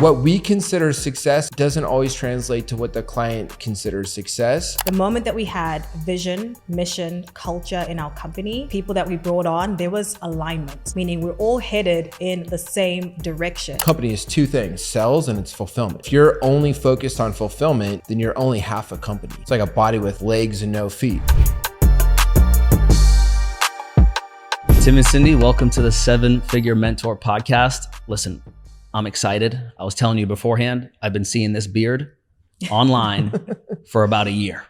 What we consider success doesn't always translate to what the client considers success. The moment that we had vision, mission, culture in our company, people that we brought on, there was alignment, meaning we're all headed in the same direction. Company is two things, sales and it's fulfillment. If you're only focused on fulfillment, then you're only half a company. It's like a body with legs and no feet. Tim and Cindy, welcome to the 7-Figure Mentor podcast. Listen, I'm excited. I was telling you beforehand, I've been seeing this beard online for about a year.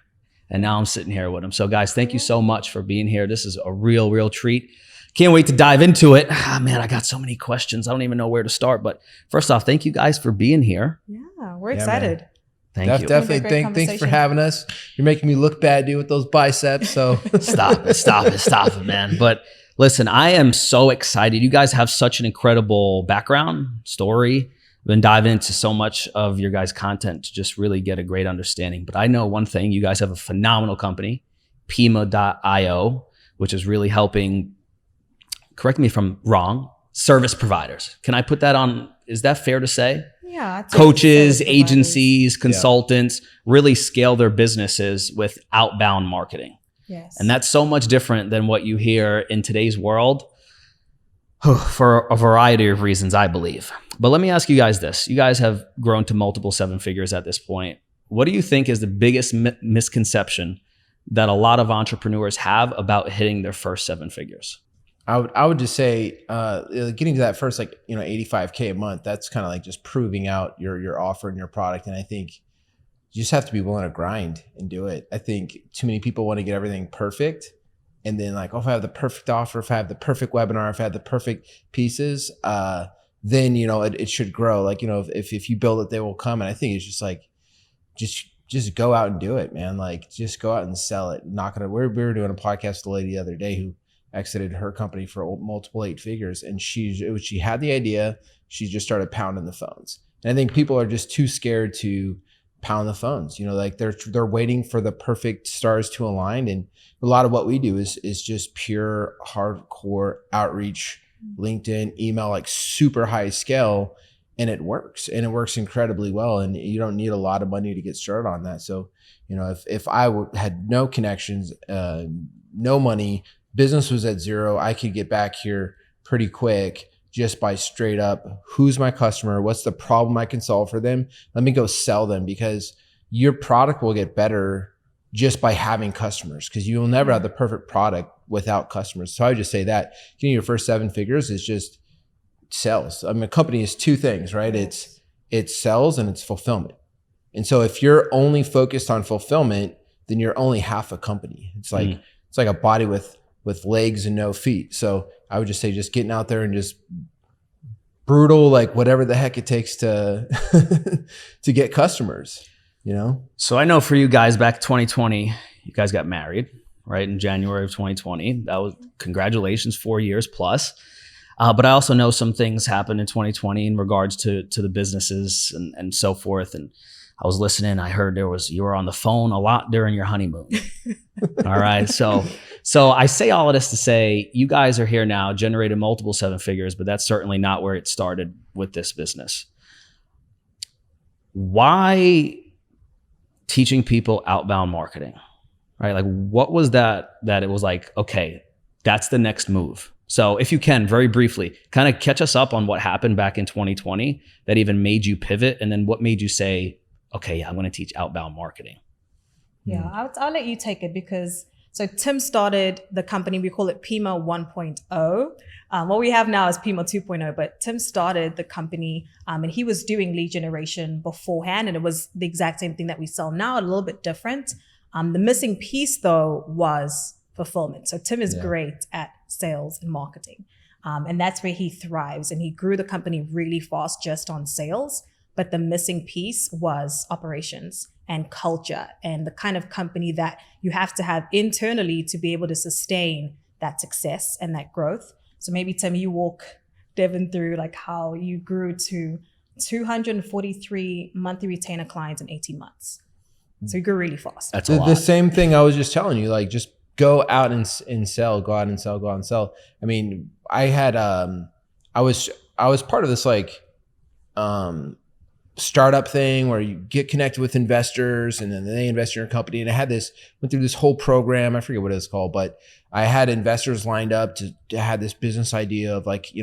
And now I'm sitting here with him. So guys, thank you so much for being here. This is a real treat. Can't wait to dive into it. Man, I got so many questions. I don't even know where to start. But first off, thank you guys for being here. Yeah, we're excited. Thank you. Definitely. Thanks for having us. You're making me look bad, dude, with those biceps. So Stop it, man. But listen, I am so excited. You guys have such an incredible background, story. I've been diving into so much of your guys' content to just really get a great understanding. But I know one thing, you guys have a phenomenal company, Pima.io, which is really helping, correct me if I'm wrong, service providers. Can I put that on, is that fair to say? Yeah. Coaches, agencies, consultants really scale their businesses with outbound marketing. Yes. And that's so much different than what you hear in today's world for a variety of reasons, I believe. But let me ask you guys this. You guys have grown to multiple 7 figures at this point. What do you think is the biggest misconception that a lot of entrepreneurs have about hitting their first 7 figures? I would just say getting to that first, $85K a month, that's kind of like just proving out your offer and your product. And I think you just have to be willing to grind and do it. I think too many people want to get everything perfect. And then if I have the perfect offer, if I have the perfect webinar, if I have the perfect pieces, then, it should grow. If you build it, they will come. And I think it's just just go out and do it, man. Just go out and sell it. We were doing a podcast with a lady the other day who exited her company for multiple 8 figures. And she had the idea. She just started pounding the phones. And I think people are just too scared to pound the phones, they're waiting for the perfect stars to align. And a lot of what we do is just pure hardcore outreach, LinkedIn, email, super high scale. And it works incredibly well. And you don't need a lot of money to get started on that. So, if I had no connections, no money, business was at zero, I could get back here pretty quick just by straight up, who's my customer? What's the problem I can solve for them? Let me go sell them, because your product will get better just by having customers, because you will never have the perfect product without customers. So I would just say that getting your first 7 figures is just sales. I mean, a company is two things, right? It's sales and it's fulfillment. And so if you're only focused on fulfillment, then you're only half a company. It's like a body with legs and no feet. So I would just say just getting out there and just brutal, whatever the heck it takes to to get customers, So I know for you guys back 2020, you guys got married, right? In January of 2020. That was, congratulations, 4 years plus. But I also know some things happened in 2020 in regards to the businesses and so forth. And I was listening. I heard you were on the phone a lot during your honeymoon. All right. So I say all of this to say you guys are here now, generated multiple 7 figures, but that's certainly not where it started with this business. Why teaching people outbound marketing, right? What was that it was okay, that's the next move. So if you can, very briefly, kind of catch us up on what happened back in 2020 that even made you pivot. And then what made you say, okay, yeah, I'm going to teach outbound marketing. Yeah, I'll let you take it so Tim started the company, we call it Pima 1.0. What we have now is Pima 2.0, but Tim started the company and he was doing lead generation beforehand, and it was the exact same thing that we sell now, a little bit different. The missing piece though was fulfillment. So Tim is great at sales and marketing. And that's where he thrives. And he grew the company really fast just on sales. But the missing piece was operations and culture and the kind of company that you have to have internally to be able to sustain that success and that growth. So maybe Tim, you walk Devin through how you grew to 243 monthly retainer clients in 18 months. So you grew really fast. That's a lot. The same thing I was just telling you, just go out and sell, go out and sell. I mean, I had, I was part of this startup thing where you get connected with investors and then they invest in your company. And I went through this whole program. I forget what it's called, but I had investors lined up to have this business idea of like,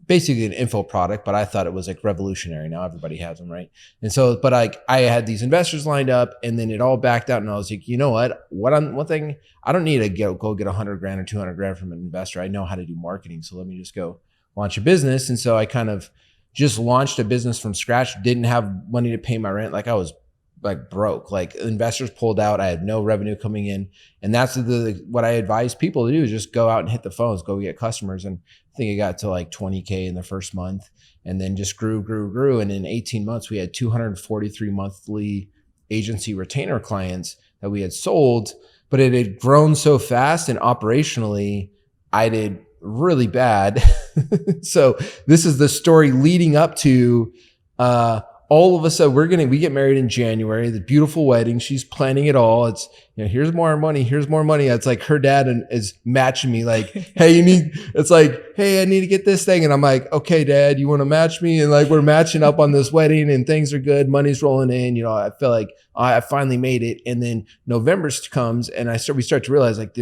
basically an info product, but I thought it was like revolutionary. Now everybody has them, right? And so, but I had these investors lined up, and then it all backed out, and I was like, you know what? One thing, I don't need to go get $100,000 or $200,000 from an investor. I know how to do marketing, so let me just go launch a business. And so I kind of just launched a business from scratch. Didn't have money to pay my rent. Like I was like broke. Like investors pulled out. I had no revenue coming in, and that's what I advise people to do is just go out and hit the phones, go get customers. And I think it got to like 20K in the first month, and then just grew. And in 18 months, we had 243 monthly agency retainer clients that we had sold, but it had grown so fast, and operationally, I did really bad. So this is the story leading up to, all of a sudden we get married in January, the beautiful wedding. She's planning it all. It's, here's more money. It's like her dad is matching me like, hey, I need to get this thing. And I'm like, okay, Dad, you want to match me? And like, we're matching up on this wedding and things are good. Money's rolling in. I feel like I finally made it. And then November comes and we start to realize like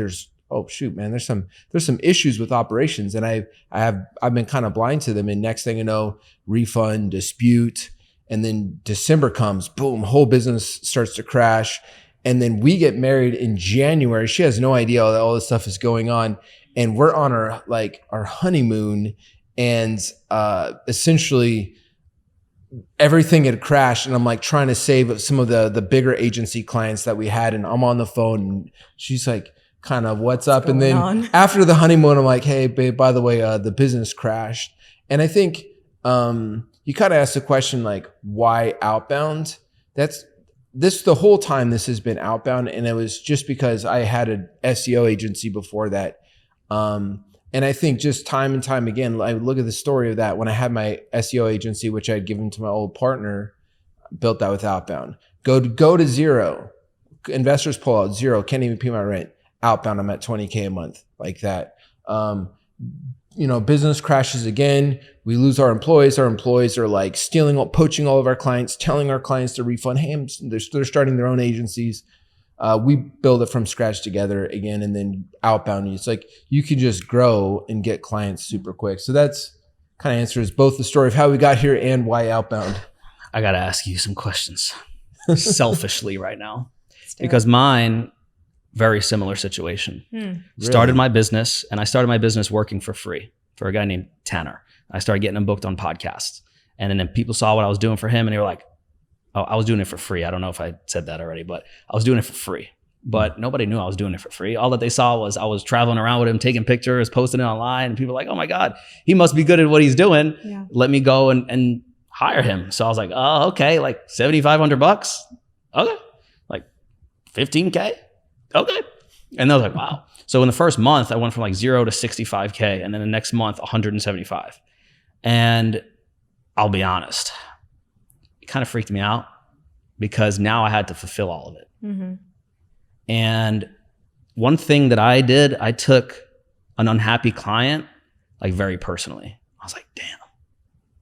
oh shoot, man, there's some issues with operations. And I've been kind of blind to them. And next thing you know, refund, dispute. And then December comes, boom, whole business starts to crash. And then we get married in January. She has no idea that all this stuff is going on. And we're on our honeymoon, and essentially everything had crashed. And I'm like trying to save some of the bigger agency clients that we had. And I'm on the phone, and she's like, kind of, what's up? And then after the honeymoon, I'm like, hey, babe, by the way, the business crashed. And I think, you kind of asked the question like, why outbound? The whole time this has been outbound, and it was just because I had an SEO agency before that. And I think just time and time again, I look at the story of that when I had my SEO agency, which I had given to my old partner, built that with outbound. Go to zero. Investors pull out, zero, can't even pay my rent. Outbound, I'm at 20K a month, like that. Business crashes again. We lose our employees. Our employees are like poaching all of our clients, telling our clients to refund. Hey, they're starting their own agencies. We build it from scratch together again, and then outbound. It's like you can just grow and get clients super quick. So that's kind of answers both the story of how we got here and why outbound. I got to ask you some questions selfishly right now, because mine, very similar situation. Really? Started my business, and I started my business working for free for a guy named Tanner. I started getting him booked on podcasts. And then people saw what I was doing for him, and they were like, oh, I was doing it for free. I don't know if I said that already, but I was doing it for free. But nobody knew I was doing it for free. All that they saw was I was traveling around with him, taking pictures, posting it online, and people were like, oh my God, he must be good at what he's doing. Yeah. Let me go and hire him. So I was like, oh, okay, like $7,500. Okay. Like 15K. Okay. And they was like, wow. So in the first month, I went from like 0 to 65K. And then the next month, 175. And I'll be honest, it kind of freaked me out because now I had to fulfill all of it. Mm-hmm. And one thing that I did, I took an unhappy client like very personally. I was like, damn.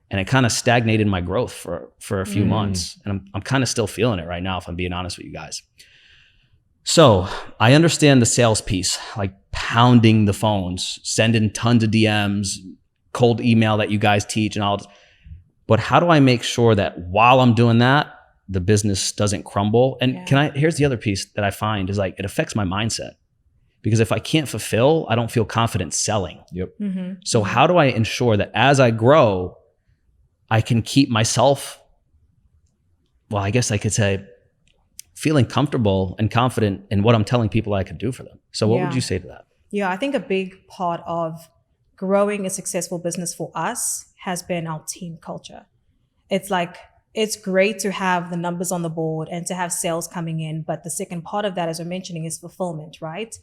And it kind of stagnated my growth for a few months. And I'm kind of still feeling it right now, if I'm being honest with you guys. So I understand the sales piece, like pounding the phones, sending tons of DMs, cold email that you guys teach and all. But how do I make sure that while I'm doing that, the business doesn't crumble? And here's the other piece that I find is like, it affects my mindset. Because if I can't fulfill, I don't feel confident selling. Yep. Mm-hmm. So how do I ensure that as I grow, I can keep myself, well, I guess I could say, feeling comfortable and confident in what I'm telling people I could do for them. So what would you say to that? Yeah, I think a big part of growing a successful business for us has been our team culture. It's like, it's great to have the numbers on the board and to have sales coming in. But the second part of that, as we're mentioning, is fulfillment, right?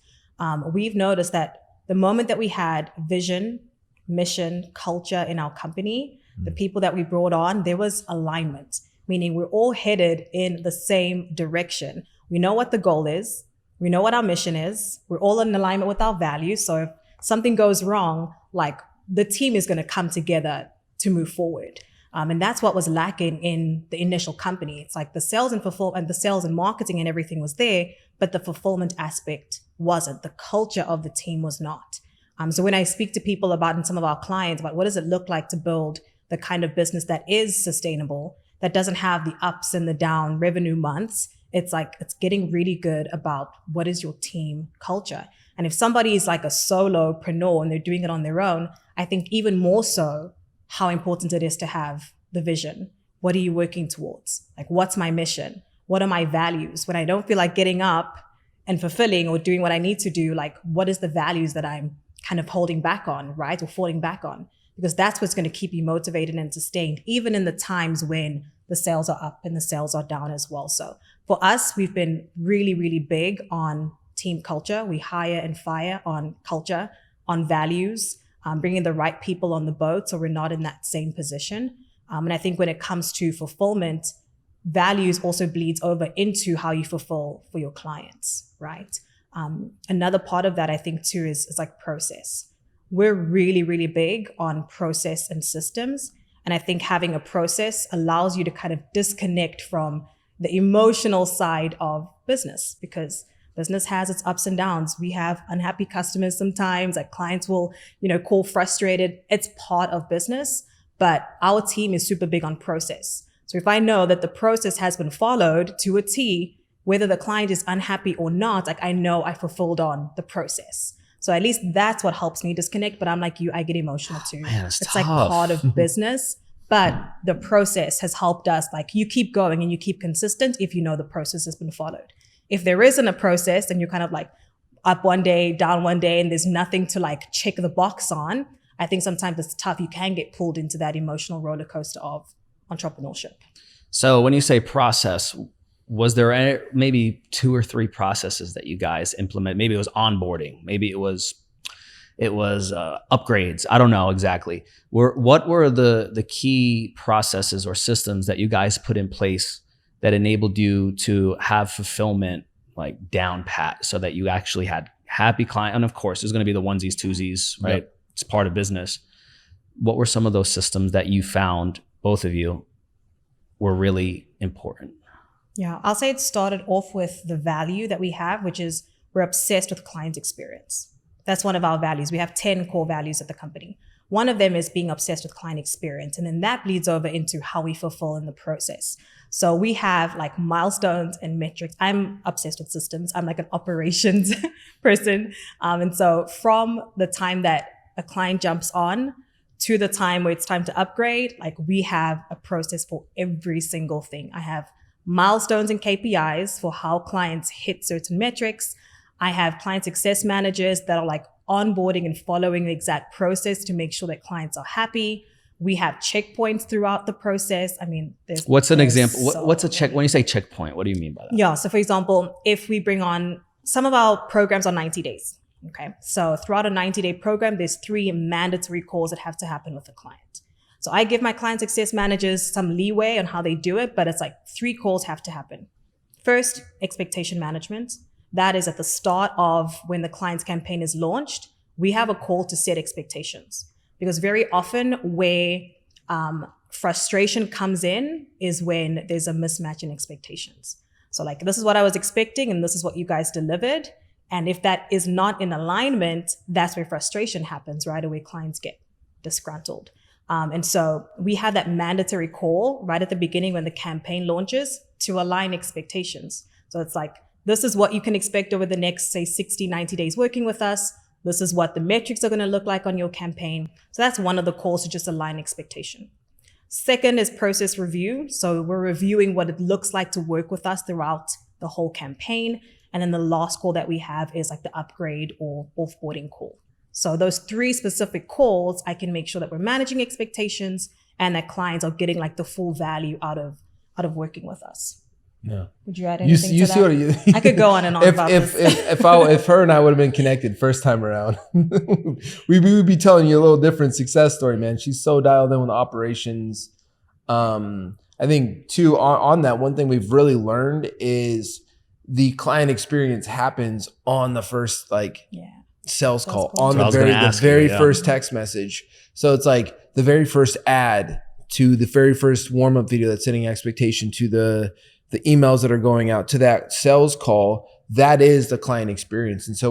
We've noticed that the moment that we had vision, mission, culture in our company, the people that we brought on, there was alignment, meaning we're all headed in the same direction. We know what the goal is. We know what our mission is. We're all in alignment with our values. So if something goes wrong, like the team is going to come together to move forward. And that's what was lacking in the initial company. It's like the sales and the sales and marketing and everything was there, but the fulfillment aspect wasn't. The culture of the team was not. So when I speak to people about, and some of our clients, about what does it look like to build the kind of business that is sustainable, that doesn't have the ups and the down revenue months, it's like, it's getting really good about what is your team culture. And if somebody is like a solopreneur and they're doing it on their own, I think even more so how important it is to have the vision. What are you working towards? Like, what's my mission? What are my values? When I don't feel like getting up and fulfilling or doing what I need to do, like, what is the values that I'm kind of holding back on, right? Or falling back on? Because that's what's going to keep you motivated and sustained, even in the times when the sales are up and the sales are down as well. So for us, we've been really, really big on team culture. We hire and fire on culture, on values, bringing the right people on the boat so we're not in that same position. And I think when it comes to fulfillment, values also bleeds over into how you fulfill for your clients, right? Another part of that, I think, too, is like process. We're really, really big on process and systems. And I think having a process allows you to kind of disconnect from the emotional side of business, because business has its ups and downs. We have unhappy customers sometimes, like clients will, call frustrated. It's part of business, but our team is super big on process. So if I know that the process has been followed to a T, whether the client is unhappy or not, like I know I fulfilled on the process. So at least that's what helps me disconnect. But I'm like you, I get emotional too. Man, it's tough. like part of business, but the process has helped us. Like, you keep going and you keep consistent if you know the process has been followed. If there isn't a process and you're kind of like up one day, down one day, and there's nothing to like check the box on, I think sometimes it's tough. You can get pulled into that emotional roller coaster of entrepreneurship. So when you say process, was there maybe 2 or 3 processes that you guys implement? Maybe it was onboarding. Maybe it was upgrades. I don't know exactly. What were the key processes or systems that you guys put in place that enabled you to have fulfillment like down pat, so that you actually had happy client? And of course, there's going to be the onesies, twosies, right? Yep. It's part of business. What were some of those systems that you found, both of you, were really important? Yeah, I'll say it started off with the value that we have, which is we're obsessed with client experience. That's one of our values. We have 10 core values at the company. One of them is being obsessed with client experience. And then that bleeds over into how we fulfill in the process. So we have like milestones and metrics. I'm obsessed with systems. I'm like an operations person. And so from the time that a client jumps on to the time where it's time to upgrade, like we have a process for every single thing. I have milestones and KPIs for how clients hit certain metrics. I have client success managers that are like onboarding and following the exact process to make sure that clients are happy. We have checkpoints throughout the process. I mean, what's an example? What's a check? When you say checkpoint, what do you mean by that? Yeah. So for example, if we bring on, some of our programs are 90 days. Okay. So throughout a 90-day program, there's 3 mandatory calls that have to happen with the client. So I give my client success managers some leeway on how they do it, but it's like 3 calls have to happen. First, expectation management. That is at the start of when the client's campaign is launched, we have a call to set expectations. Because very often where frustration comes in is when there's a mismatch in expectations. So like, this is what I was expecting and this is what you guys delivered. And if that is not in alignment, that's where frustration happens, right? Or where clients get disgruntled. And so we have that mandatory call right at the beginning when the campaign launches to align expectations. So it's like, this is what you can expect over the next, say, 60, 90 days working with us. This is what the metrics are going to look like on your campaign. So that's one of the calls to just align expectation. Second is process review. So we're reviewing what it looks like to work with us throughout the whole campaign. And then the last call that we have is like the upgrade or offboarding call. So those 3 specific calls, I can make sure that we're managing expectations and that clients are getting like the full value out of working with us. Yeah. Would you add anything to that? I could go on and on about this. If her and I would have been connected first time around, we would be telling you a little different success story, man. She's so dialed in with operations. I think too, on that, one thing we've really learned is the client experience happens on the first sales call, on the very first text message. So it's like the very first ad to the very first warm-up video that's setting expectation, to the emails that are going out, to that sales call, that is the client experience. And so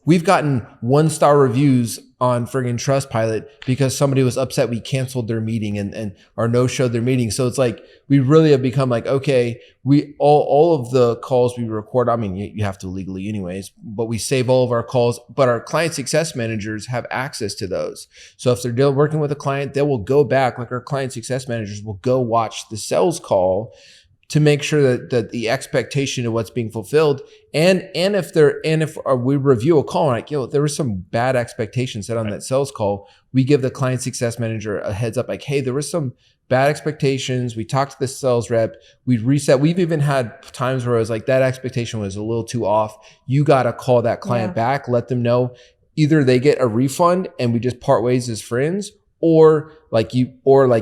we've gotten 1-star reviews on friggin' Trustpilot because somebody was upset we canceled their meeting and or no-showed their meeting. So it's like we really have become like, okay, we all of the calls we record, I mean, you have to legally anyways, but we save all of our calls, but our client success managers have access to those. So if they're working with a client, they will go back, like our client success managers will go watch the sales call to make sure that the expectation of what's being fulfilled, and if we review a call and like, yo, there was some bad expectations set on that sales call, we give the client success manager a heads up, like, hey, there was some bad expectations. We talked to the sales rep, we reset. We've even had times where it was like that expectation was a little too off. You got to call that client back, let them know either they get a refund and we just part ways as friends, or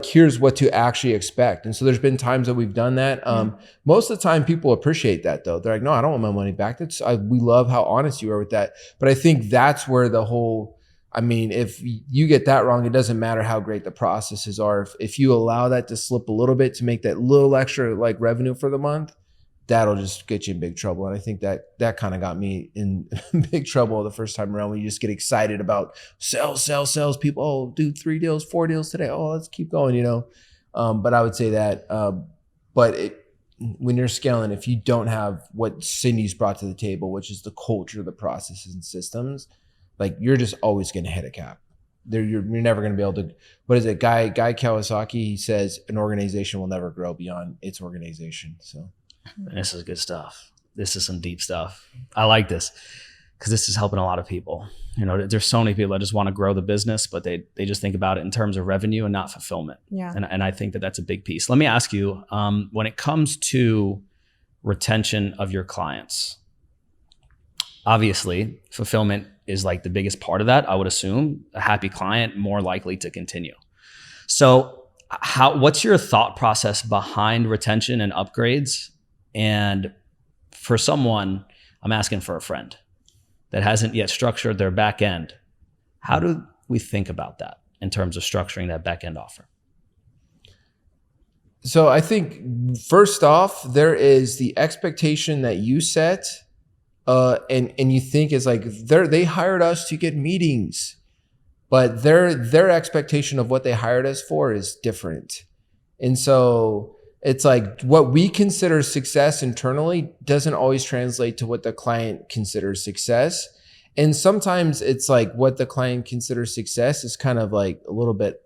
here's what to actually expect. And so there's been times that we've done that. Most of the time people appreciate that though. They're like, no, I don't want my money back. We love how honest you are with that. But I think that's where the whole, I mean, if you get that wrong, it doesn't matter how great the processes are. If you allow that to slip a little bit to make that little extra like revenue for the month, that'll just get you in big trouble. And I think that kind of got me in big trouble the first time around, when you just get excited about sales people. Oh, do 3 deals, 4 deals today. Oh, let's keep going, But I would say that, when you're scaling, if you don't have what Cindy's brought to the table, which is the culture, the processes and systems, like you're just always going to hit a cap. You're never going to be able to, what is it? Guy Kawasaki, he says an organization will never grow beyond its organization. So. This is good stuff. This is some deep stuff. I like this because this is helping a lot of people. There's so many people that just want to grow the business, but they just think about it in terms of revenue and not fulfillment. Yeah. And I think that that's a big piece. Let me ask you, when it comes to retention of your clients, obviously fulfillment is like the biggest part of that. I would assume a happy client more likely to continue. So what's your thought process behind retention and upgrades? And for someone, I'm asking for a friend that hasn't yet structured their back end. How do we think about that in terms of structuring that back end offer? So I think first off, there is the expectation that you set, and you think is like they hired us to get meetings, but their expectation of what they hired us for is different. And so it's like what we consider success internally doesn't always translate to what the client considers success. And sometimes it's like what the client considers success is kind of like a little bit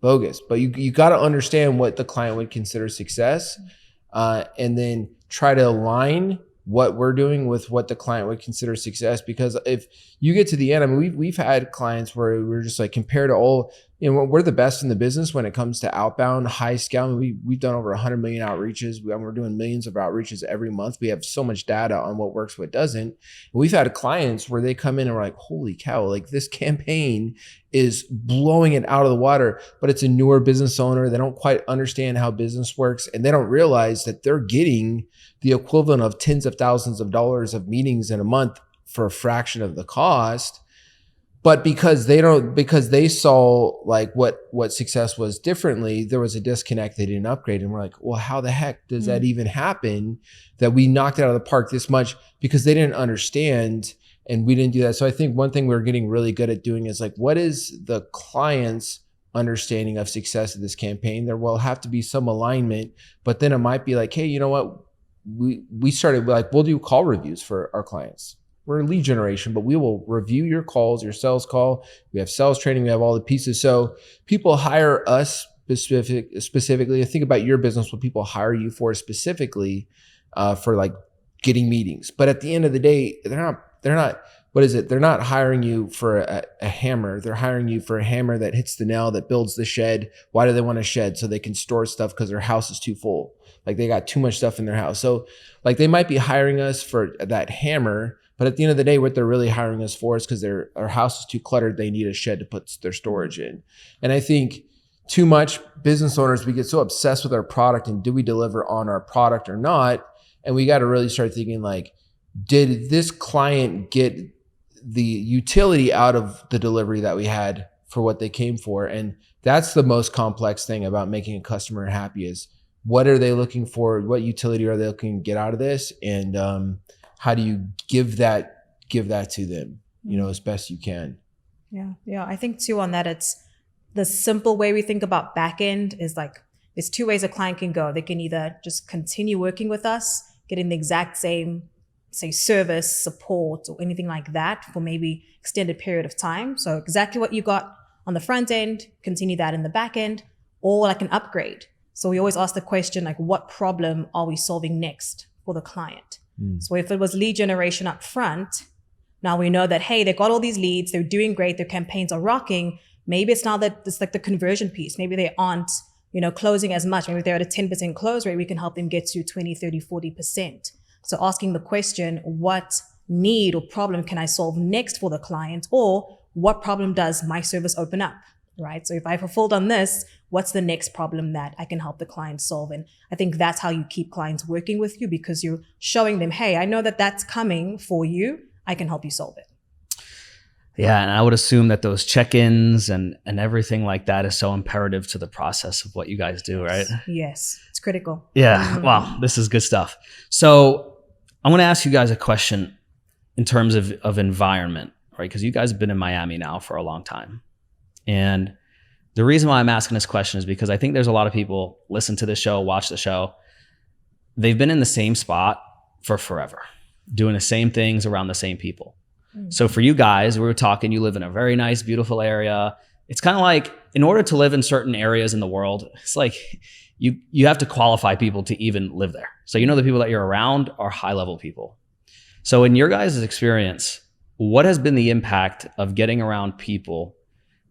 bogus, but you got to understand what the client would consider success, and then try to align what we're doing with what the client would consider success. Because if you get to the end, I mean, we've had clients where we're just like, compared to all, we're the best in the business when it comes to outbound, high scale. We've done over 100 million outreaches. We're doing millions of outreaches every month. We have so much data on what works, what doesn't. And we've had clients where they come in and we're like, holy cow, like this campaign is blowing it out of the water, but it's a newer business owner. They don't quite understand how business works, and they don't realize that they're getting the equivalent of tens of thousands of dollars of meetings in a month for a fraction of the cost. But because they saw like what success was differently, there was a disconnect. They didn't upgrade. And we're like, well, how the heck does that even happen, that we knocked it out of the park this much? Because they didn't understand and we didn't do that. So I think one thing we're getting really good at doing is like, what is the client's understanding of success of this campaign? There will have to be some alignment, but then it might be like, hey, you know what? We started like, we'll do call reviews for our clients. We're lead generation, but we will review your calls, your sales call. We have sales training. We have all the pieces. So people hire us specifically. Think about your business, what people hire you for specifically, for like getting meetings. But at the end of the day, they're not, what is it? They're not hiring you for a hammer. They're hiring you for a hammer that hits the nail, that builds the shed. Why do they want a shed? So they can store stuff because their house is too full. Like they got too much stuff in their house. So like they might be hiring us for that hammer, but at the end of the day, what they're really hiring us for is because their house is too cluttered. They need a shed to put their storage in. And I think too much business owners, we get so obsessed with our product and do we deliver on our product or not? And we got to really start thinking like, did this client get the utility out of the delivery that we had for what they came for. And that's the most complex thing about making a customer happy is what are they looking for? What utility are they looking to get out of this? And how do you give that to them, as best you can? Yeah. I think too on that, it's the simple way we think about backend is like, there's two ways a client can go. They can either just continue working with us, getting the exact same, say, service, support, or anything like that for maybe extended period of time. So exactly what you got on the front end, continue that in the back end, or like an upgrade. So we always ask the question, like, what problem are we solving next for the client? So if it was lead generation up front, now we know that, hey, they got all these leads, they're doing great, their campaigns are rocking. Maybe it's now that it's like the conversion piece. Maybe they aren't, closing as much. Maybe if they're at a 10% close rate, we can help them get to 20, 30, 40%. So asking the question, what need or problem can I solve next for the client? Or what problem does my service open up, right? So if I fulfilled on this, what's the next problem that I can help the client solve? And I think that's how you keep clients working with you, because you're showing them, hey, I know that that's coming for you. I can help you solve it. Yeah, and I would assume that those check-ins and everything like that is so imperative to the process of what you guys do, right? Yes, it's critical. Yeah, wow, this is good stuff. So I want to ask you guys a question in terms of environment, right? Because you guys have been in Miami now for a long time. And the reason why I'm asking this question is because I think there's a lot of people listen to the show, watch the show. They've been in the same spot for forever, doing the same things around the same people. So for you guys, we were talking, you live in a very nice, beautiful area. It's kind of like, in order to live in certain areas in the world, it's like you have to qualify people to even live there. So the people that you're around are high-level people. So in your guys' experience, what has been the impact of getting around people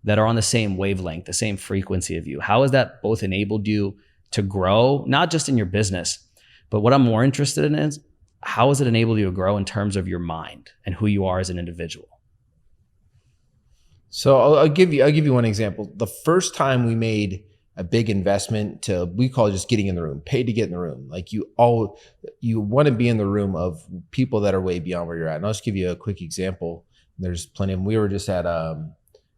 that are on the same wavelength, the same frequency of you? How has that both enabled you to grow, not just in your business, but what I'm more interested in is, how has it enabled you to grow in terms of your mind and who you are as an individual? So I'll give you one example. The first time we made a big investment we call it just getting in the room, paid to get in the room. Like you want to be in the room of people that are way beyond where you're at. And I'll just give you a quick example. There's plenty of them. We were just at an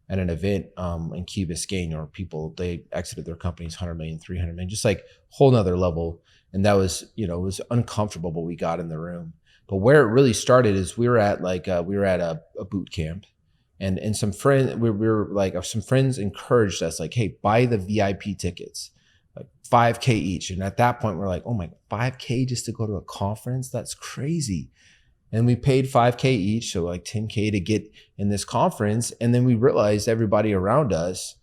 event in Key Biscayne where people, they exited their companies 100 million, 300 million, just like whole nother level. And that was, it was uncomfortable, but we got in the room. But where it really started is we were at a boot camp, and some friends, some friends encouraged us, like, hey, buy the VIP tickets, like $5K each. And at that point, we're like, oh my, $5K just to go to a conference? That's crazy. And we paid $5K each, so like $10K to get in this conference. And then we realized everybody around us,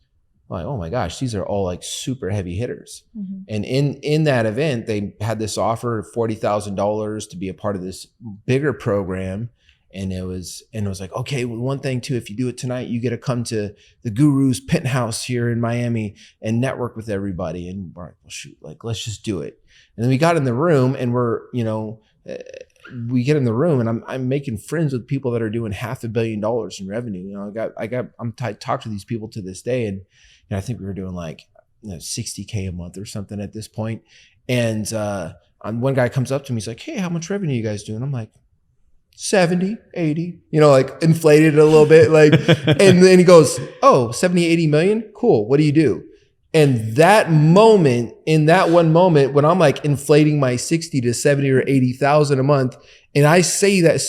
like, oh my gosh, these are all like super heavy hitters. Mm-hmm. And in that event, they had this offer of $40,000 to be a part of this bigger program. And it was like, okay, well, one thing too, if you do it tonight, you get to come to the Guru's penthouse here in Miami and network with everybody. And we're like, well, shoot, like, let's just do it. And then we got in the room and we get in the room and I'm making friends with people that are doing $500 million in revenue. I talk to these people to this day, and I think we were doing like $60K a month or something at this point. And one guy comes up to me, he's like, hey, how much revenue you guys doing? I'm like, 70, 80, like inflated a little bit, like, and then he goes, oh, 70, 80 million? Cool. What do you do? And in that one moment, when I'm like inflating my 60 to 70 or 80,000 a month, and I say that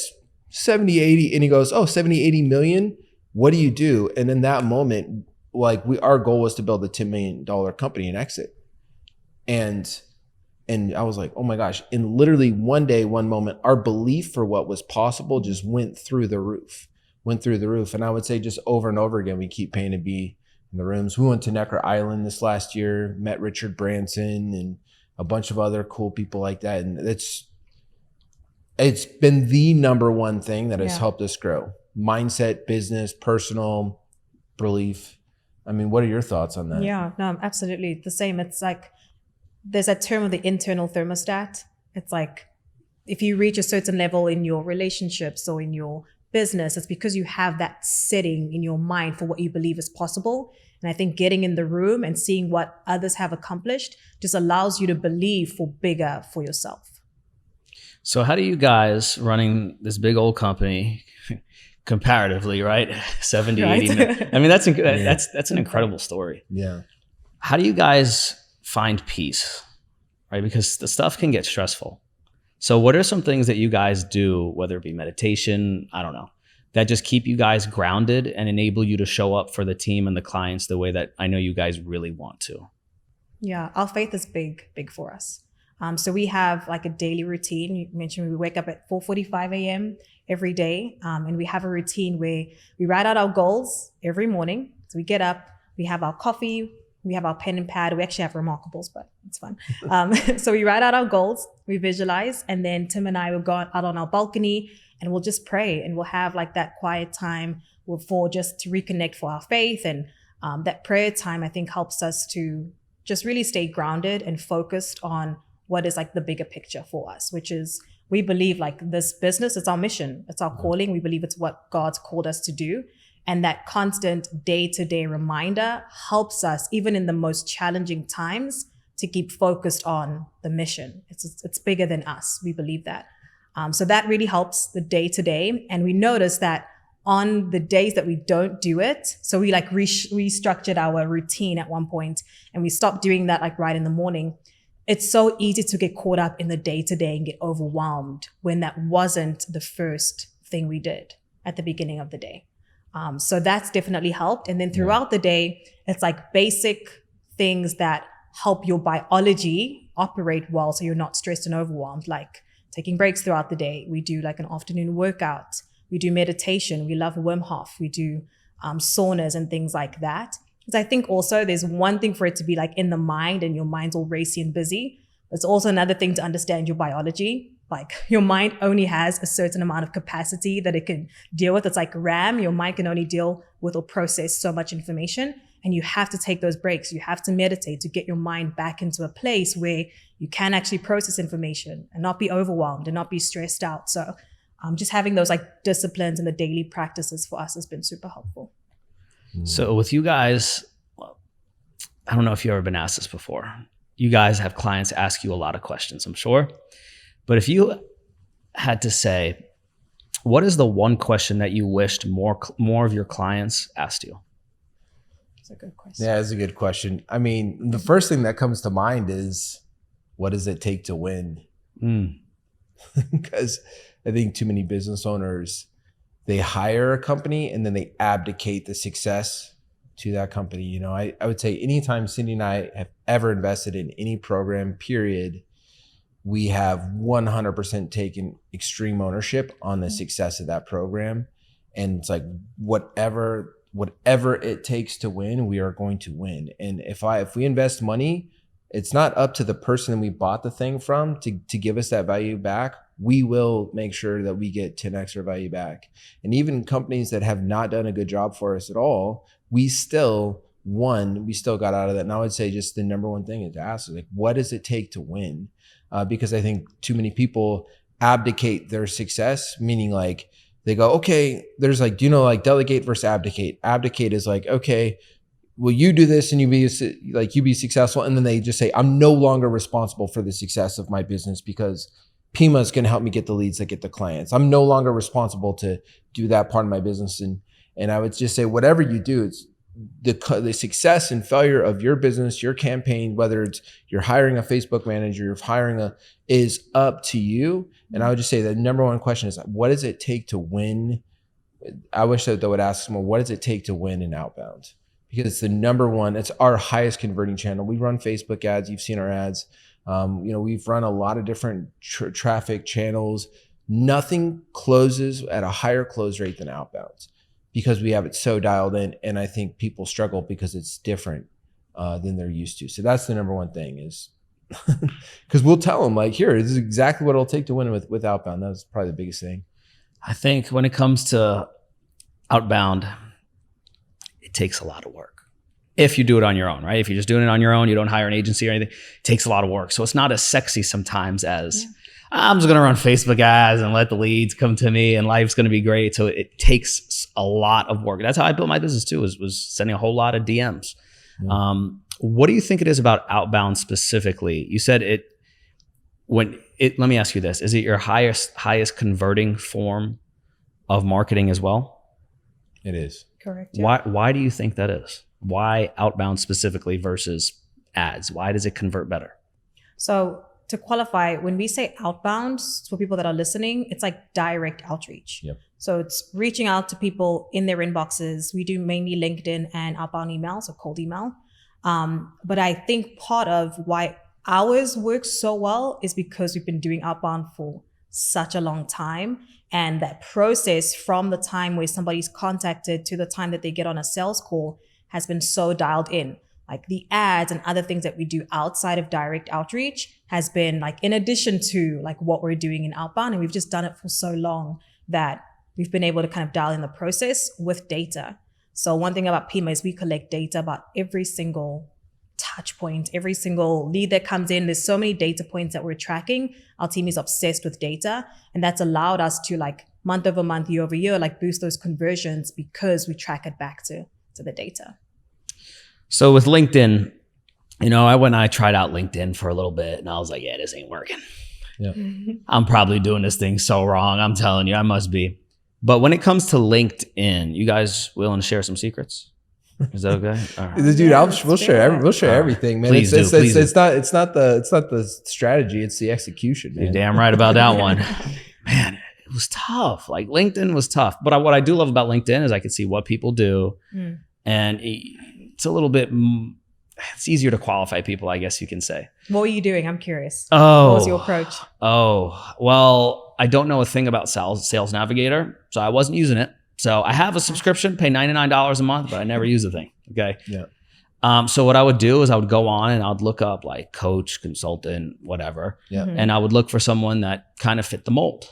70, 80, and he goes, oh, 70, 80 million? What do you do? And in that moment, like our goal was to build a $10 million company and exit. And I was like, oh my gosh. In literally one day, one moment, our belief for what was possible just went through the roof. And I would say just over and over again, we keep paying to be in the rooms. We went to Necker Island this last year, met Richard Branson and a bunch of other cool people like that. And it's been the number one thing that has helped us grow. Mindset, business, personal belief. I mean, what are your thoughts on that? Yeah, no, absolutely the same. It's like, there's that term of the internal thermostat. It's like, if you reach a certain level in your relationships or in your business, it's because you have that setting in your mind for what you believe is possible. And I think getting in the room and seeing what others have accomplished just allows you to believe for bigger for yourself. So how do you guys, running this big old company, comparatively, right? 70, Right. 80 minutes. I mean, that's an incredible story. Yeah. How do you guys find peace, right? Because the stuff can get stressful. So what are some things that you guys do, whether it be meditation, I don't know, that just keep you guys grounded and enable you to show up for the team and the clients the way that I know you guys really want to? Yeah, our faith is big for us. So we have like a daily routine. You mentioned we wake up at 4:45 a.m. every day, and we have a routine where we write out our goals every morning. So we get up, we have our coffee, we have our pen and pad. We actually have remarkables, but it's fun. So we write out our goals, we visualize, and then Tim and I will go out on our balcony and we'll just pray, and we'll have like that quiet time for just to reconnect for our faith. And that prayer time, I think, helps us to just really stay grounded and focused on what is like the bigger picture for us, which is we believe like this business, it's our mission, it's our calling. We believe it's what God's called us to do. And that constant day-to-day reminder helps us, even in the most challenging times, to keep focused on the mission. It's bigger than us. We believe that. So that really helps the day-to-day. And we notice that on the days that we don't do it, so we like restructured our routine at one point, and we stopped doing that like right in the morning. It's so easy to get caught up in the day-to-day and get overwhelmed when that wasn't the first thing we did at the beginning of the day. So that's definitely helped. And then throughout the day, it's like basic things that help your biology operate well so you're not stressed and overwhelmed, like taking breaks throughout the day. We do like an afternoon workout. We do meditation. We love Wim Hof. We do saunas and things like that. Because I think also there's one thing for it to be like in the mind and your mind's all racy and busy. It's also another thing to understand your biology. Like your mind only has a certain amount of capacity that it can deal with. It's like RAM. Your mind can only deal with or process so much information. And you have to take those breaks. You have to meditate to get your mind back into a place where you can actually process information and not be overwhelmed and not be stressed out. So just having those like disciplines and the daily practices for us has been super helpful. So with you guys, well, I don't know if you've ever been asked this before. You guys have clients ask you a lot of questions, I'm sure. But if you had to say, what is the one question that you wished more of your clients asked you? That's a good question. Yeah, that's a good question. I mean, the first thing that comes to mind is, what does it take to win? Because I think too many business owners, they hire a company and then they abdicate the success to that company. You know, I would say anytime Cindy and I have ever invested in any program, period, we have 100% taken extreme ownership on the success of that program. And it's like, whatever it takes to win, we are going to win. And if we invest money, it's not up to the person we bought the thing from to give us that value back. We will make sure that we get 10 extra value back. And even companies that have not done a good job for us at all, we still got out of that. And I would say just the number one thing is to ask, like, what does it take to win? Because I think too many people abdicate their success, meaning like they go, okay, there's like, do you know, like delegate versus abdicate. Abdicate is like, okay, well, you do this and you be successful. And then they just say, I'm no longer responsible for the success of my business because Pima is going to help me get the leads that get the clients. I'm no longer responsible to do that part of my business. And I would just say, whatever you do, it's the success and failure of your business, your campaign, whether it's you're hiring a Facebook manager, you're hiring is up to you. And I would just say the number one question is, what does it take to win? I wish that they would ask more, what does it take to win in outbound? Because it's the number one, it's our highest converting channel. We run Facebook ads. You've seen our ads. We've run a lot of different traffic channels. Nothing closes at a higher close rate than outbounds because we have it so dialed in. And I think people struggle because it's different than they're used to. So that's the number one thing is because we'll tell them like, here, this is exactly what it'll take to win with outbound. That's probably the biggest thing. I think when it comes to outbound, it takes a lot of work. If you do it on your own, right? If you're just doing it on your own, you don't hire an agency or anything, it takes a lot of work. So it's not as sexy sometimes as I'm just going to run Facebook ads and let the leads come to me and life's going to be great. So it takes a lot of work. That's how I built my business too, was sending a whole lot of DMs. What do you think it is about outbound specifically? You said let me ask you this. Is it your highest converting form of marketing as well? It is. Correct. Yeah. Why do you think that is? Why outbound specifically versus ads? Why does it convert better? So to qualify, when we say outbound, for people that are listening, it's like direct outreach. Yep. So it's reaching out to people in their inboxes. We do mainly LinkedIn and outbound email, so cold email. But I think part of why ours works so well is because we've been doing outbound for such a long time. And that process from the time where somebody's contacted to the time that they get on a sales call has been so dialed in. Like the ads and other things that we do outside of direct outreach has been like in addition to like what we're doing in outbound. And we've just done it for so long that we've been able to kind of dial in the process with data. So one thing about Pima is we collect data about every single touch point, every single lead that comes in. There's so many data points that we're tracking. Our team is obsessed with data, and that's allowed us to like month over month, year over year, like boost those conversions because we track it back to the data. So with LinkedIn, I tried out LinkedIn for a little bit and I was like, yeah, this ain't working. Yeah. I'm probably doing this thing so wrong. I'm telling you, I must be. But when it comes to LinkedIn, you guys willing to share some secrets? Is that okay? All right. Dude, Yeah, we'll share everything, man. Please It's do. not the strategy, it's the execution, man. You're damn right about that one. Man, it was tough. Like LinkedIn was tough. But what I do love about LinkedIn is I can see what people do. And it's a little bit, it's easier to qualify people, I guess you can say. What were you doing? I'm curious. Oh. What was your approach? Oh, well, I don't know a thing about Sales Navigator, so I wasn't using it. So I have a subscription, pay $99 a month, but I never use the thing. Okay. Yeah. So what I would do is I would go on and I'd look up like coach, consultant, whatever. Yeah. And I would look for someone that kind of fit the mold.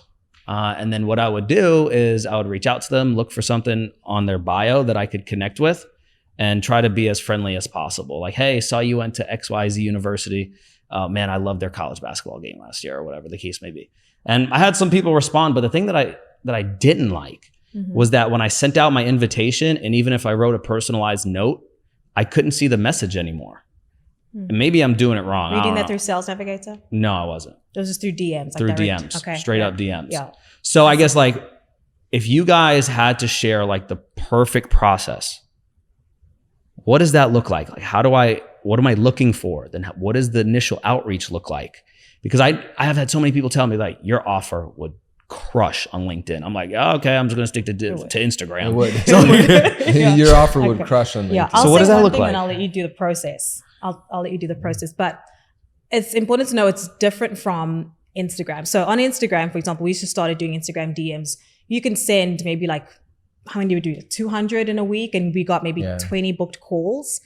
And then what I would do is I would reach out to them, look for something on their bio that I could connect with and try to be as friendly as possible. Like, hey, saw you went to XYZ University. Man, I loved their college basketball game last year or whatever the case may be. And I had some people respond, but the thing that I didn't like was that when I sent out my invitation, and even if I wrote a personalized note, I couldn't see the message anymore. And maybe I'm doing it wrong. Were you doing I that don't through Sales Navigator? know. No, I wasn't. It was just through DMs. Through direct? DMs. Okay. Straight Yeah. up DMs. Yeah. So I guess like if you guys had to share like the perfect process, what does that look like? Like what am I looking for? Then what does the initial outreach look like? Because I have had so many people tell me like your offer would crush on LinkedIn. I'm like, oh, okay, I'm just going to stick to Instagram. It would. So, Yeah. Your offer would Okay. crush on LinkedIn. Yeah. So what does that look like? And I'll let you do the process. I'll let you do the process. But it's important to know it's different from Instagram. So on Instagram, for example, we just started doing Instagram DMs. You can send maybe like, how many do we do? 200 in a week. And we got maybe 20 booked calls.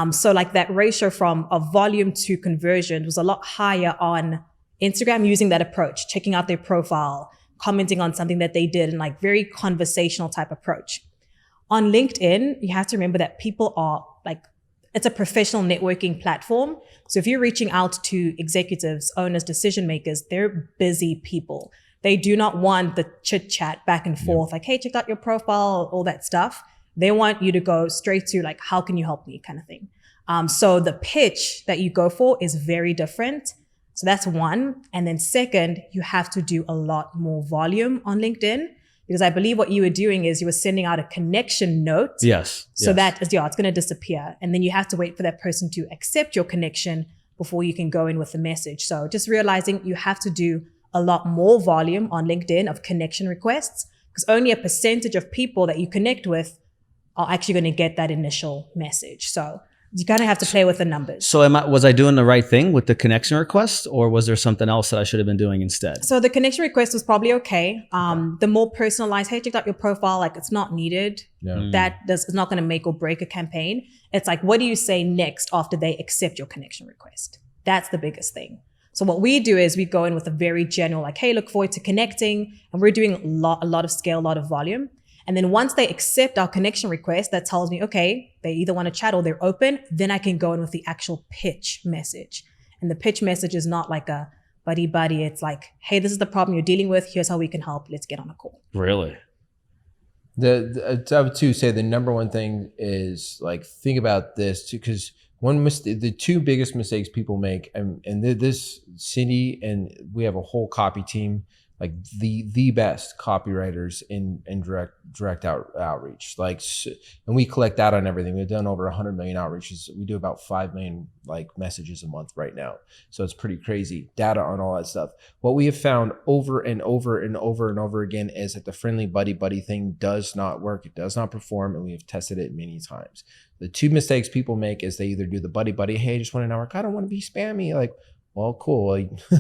So like that ratio from a volume to conversion was a lot higher on Instagram using that approach, checking out their profile, commenting on something that they did, and like very conversational type approach. On LinkedIn, you have to remember that people are like, it's a professional networking platform. So if you're reaching out to executives, owners, decision makers, they're busy people. They do not want the chit chat back and forth, like, hey, check out your profile, all that stuff. They want you to go straight to like, how can you help me kind of thing. So the pitch that you go for is very different. So that's one. And then second, you have to do a lot more volume on LinkedIn, because I believe what you were doing is you were sending out a connection note. yes. So that is, it's going to disappear. And then you have to wait for that person to accept your connection before you can go in with the message. So just realizing you have to do a lot more volume on LinkedIn of connection requests, because only a percentage of people that you connect with are actually going to get that initial message. So you kind of have to play with the numbers. So was I doing the right thing with the connection request, or was there something else that I should have been doing instead? So the connection request was probably okay. The more personalized, hey, check out your profile, like it's not needed. Yeah. It's not going to make or break a campaign. It's like, what do you say next after they accept your connection request? That's the biggest thing. So what we do is we go in with a very general, like, hey, look forward to connecting. And we're doing a lot of scale, a lot of volume. And then once they accept our connection request, that tells me, okay, they either want to chat or they're open. Then I can go in with the actual pitch message. And the pitch message is not like a buddy. It's like, hey, this is the problem you're dealing with. Here's how we can help. Let's get on a call. Really? I would too say the number one thing is like, think about this too, because the two biggest mistakes people make, and this Cindy and we have a whole copy team. like the best copywriters in direct outreach. Like, and we collect data on everything. We've done over 100 million outreaches. We do about 5 million like messages a month right now. So it's pretty crazy data on all that stuff. What we have found over and over and over and over again is that the friendly buddy thing does not work. It does not perform, and we have tested it many times. The 2 mistakes people make is they either do the buddy, hey, I just want to network. I don't want to be spammy. Like, well, cool.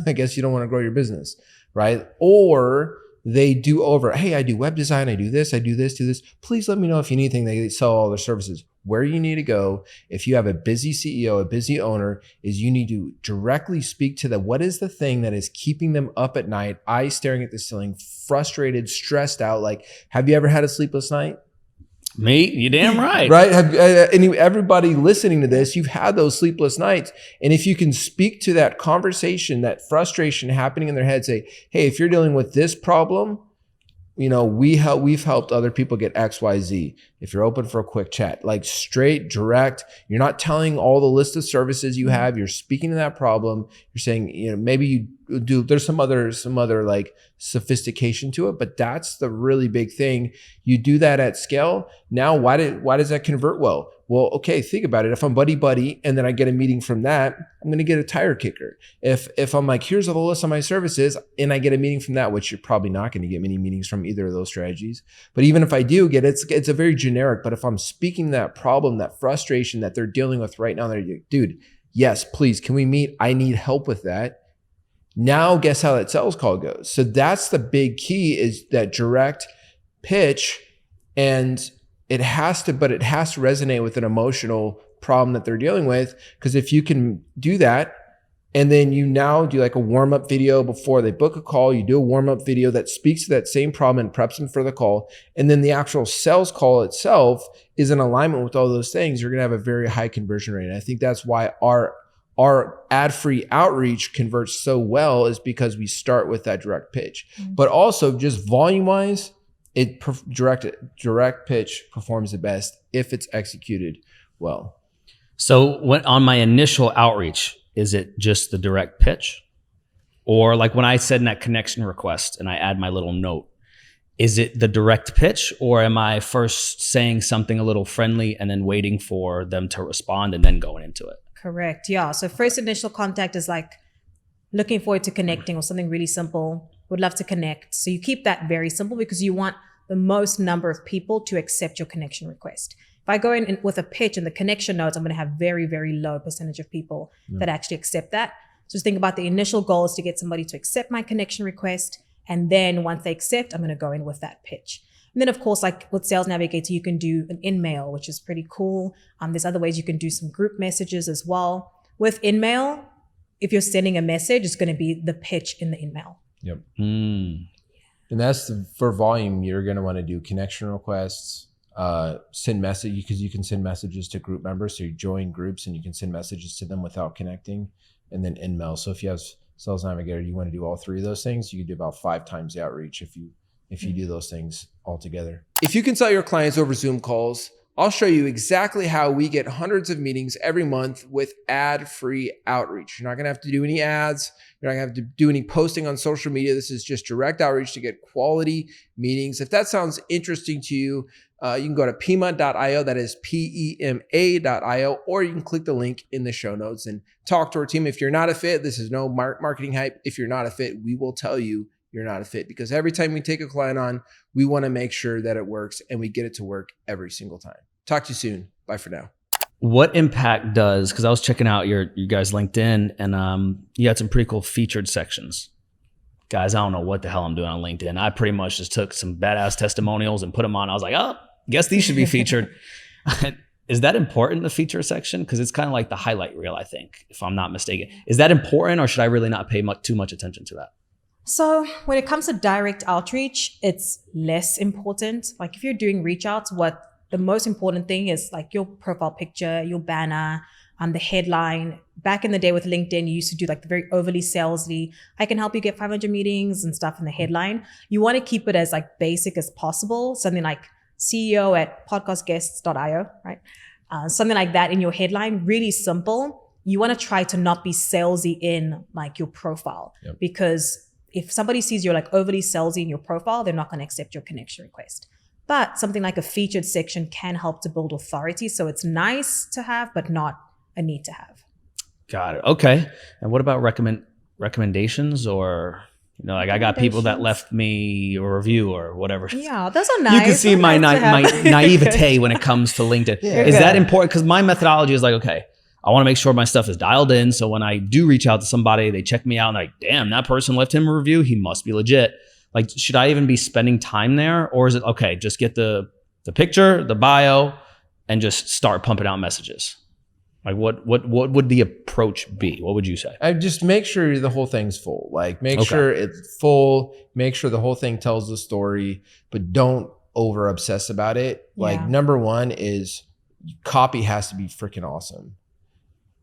I guess you don't want to grow your business, right? Or they do over, hey, I do web design, I do this, do this. Please let me know if you need anything. They sell all their services. Where you need to go, if you have a busy CEO, a busy owner, is you need to directly speak to them. What is the thing that is keeping them up at night, eyes staring at the ceiling, frustrated, stressed out? Like, have you ever had a sleepless night? Me? You damn right. Right? Everybody listening to this, you've had those sleepless nights. And if you can speak to that conversation, that frustration happening in their head, say, hey, if you're dealing with this problem, we've helped other people get X, Y, Z. If you're open for a quick chat, like straight, direct, you're not telling all the list of services you have. You're speaking to that problem. You're saying, maybe you do, there's some other like sophistication to it, but that's the really big thing. You do that at scale. Now, why does that convert well? Well, okay, think about it. If I'm buddy, and then I get a meeting from that, I'm going to get a tire kicker. If I'm like, here's all the list of my services, and I get a meeting from that, which you're probably not going to get many meetings from either of those strategies. But even if I do get it, it's a very generic. But if I'm speaking that problem, that frustration that they're dealing with right now, they're like, dude, yes, please, can we meet? I need help with that. Now, guess how that sales call goes? So that's the big key, is that direct pitch, and it has to resonate with an emotional problem that they're dealing with. Because if you can do that, and then you now do like a warm-up video before they book a call, you do a warm-up video that speaks to that same problem and preps them for the call, and then the actual sales call itself is in alignment with all those things, you're going to have a very high conversion rate. And I think that's why our ad-free outreach converts so well, is because we start with that direct pitch. Mm-hmm. But also just volume-wise, direct pitch performs the best if it's executed well. So when on my initial outreach, is it just the direct pitch? Or like when I send that connection request and I add my little note, is it the direct pitch, or am I first saying something a little friendly and then waiting for them to respond and then going into it? Correct. Yeah. So first initial contact is like looking forward to connecting, or something really simple. Would love to connect. So you keep that very simple because you want the most number of people to accept your connection request. If I go in with a pitch and the connection notes, I'm going to have very, very low percentage of people that actually accept that. So just think about the initial goal is to get somebody to accept my connection request. And then once they accept, I'm going to go in with that pitch. And then of course, like with Sales Navigator, you can do an InMail, which is pretty cool. There's other ways you can do some group messages as well. With InMail, if you're sending a message, it's going to be the pitch in the InMail. Yep. And that's for volume. You're going to want to do connection requests, send message, because you can send messages to group members. So you join groups and you can send messages to them without connecting, and then InMail. So if you have Sales Navigator, you want to do all 3 of those things, you can do about 5 times the outreach if you do those things all together. If you can sell your clients over Zoom calls, I'll show you exactly how we get hundreds of meetings every month with ad-free outreach. You're not going to have to do any ads. You're not going to have to do any posting on social media. This is just direct outreach to get quality meetings. If that sounds interesting to you, you can go to pema.io. That is PEMA.io, or you can click the link in the show notes and talk to our team. If you're not a fit, this is no marketing hype. If you're not a fit, we will tell you you're not a fit, because every time we take a client on, we want to make sure that it works and we get it to work every single time. Talk to you soon. Bye for now. What impact does, because I was checking out you guys' LinkedIn, and you had some pretty cool featured sections. Guys, I don't know what the hell I'm doing on LinkedIn. I pretty much just took some badass testimonials and put them on. I was like, oh, guess these should be featured. Is that important, the feature section? Because it's kind of like the highlight reel, I think, if I'm not mistaken. Is that important, or should I really not pay too much attention to that? So when it comes to direct outreach, it's less important. Like if you're doing reach outs, what the most important thing is like your profile picture, your banner, the headline. Back in the day with LinkedIn, you used to do like the very overly salesy, I can help you get 500 meetings and stuff in the headline. You want to keep it as like basic as possible. Something like CEO at podcastguests.io, right? Something like that in your headline, really simple. You want to try to not be salesy in like your profile, because if somebody sees you're like overly salesy in your profile, they're not going to accept your connection request. But something like a featured section can help to build authority. So it's nice to have, but not a need to have. Got it. Okay. And what about recommendations, or, you know, like I got people that left me a review or whatever. Yeah, those are nice. You can see my naivete when it comes to LinkedIn. Yeah. Is that important? Because my methodology is like, okay, I want to make sure my stuff is dialed in. So when I do reach out to somebody, they check me out and like, damn, that person left him a review. He must be legit. Like, should I even be spending time there? Or is it, okay, just get the picture, the bio, and just start pumping out messages? Like what would the approach be? What would you say? I just make sure the whole thing's full. Like make sure it's full, make sure the whole thing tells the story, but don't over obsess about it. Like number one is copy has to be freaking awesome.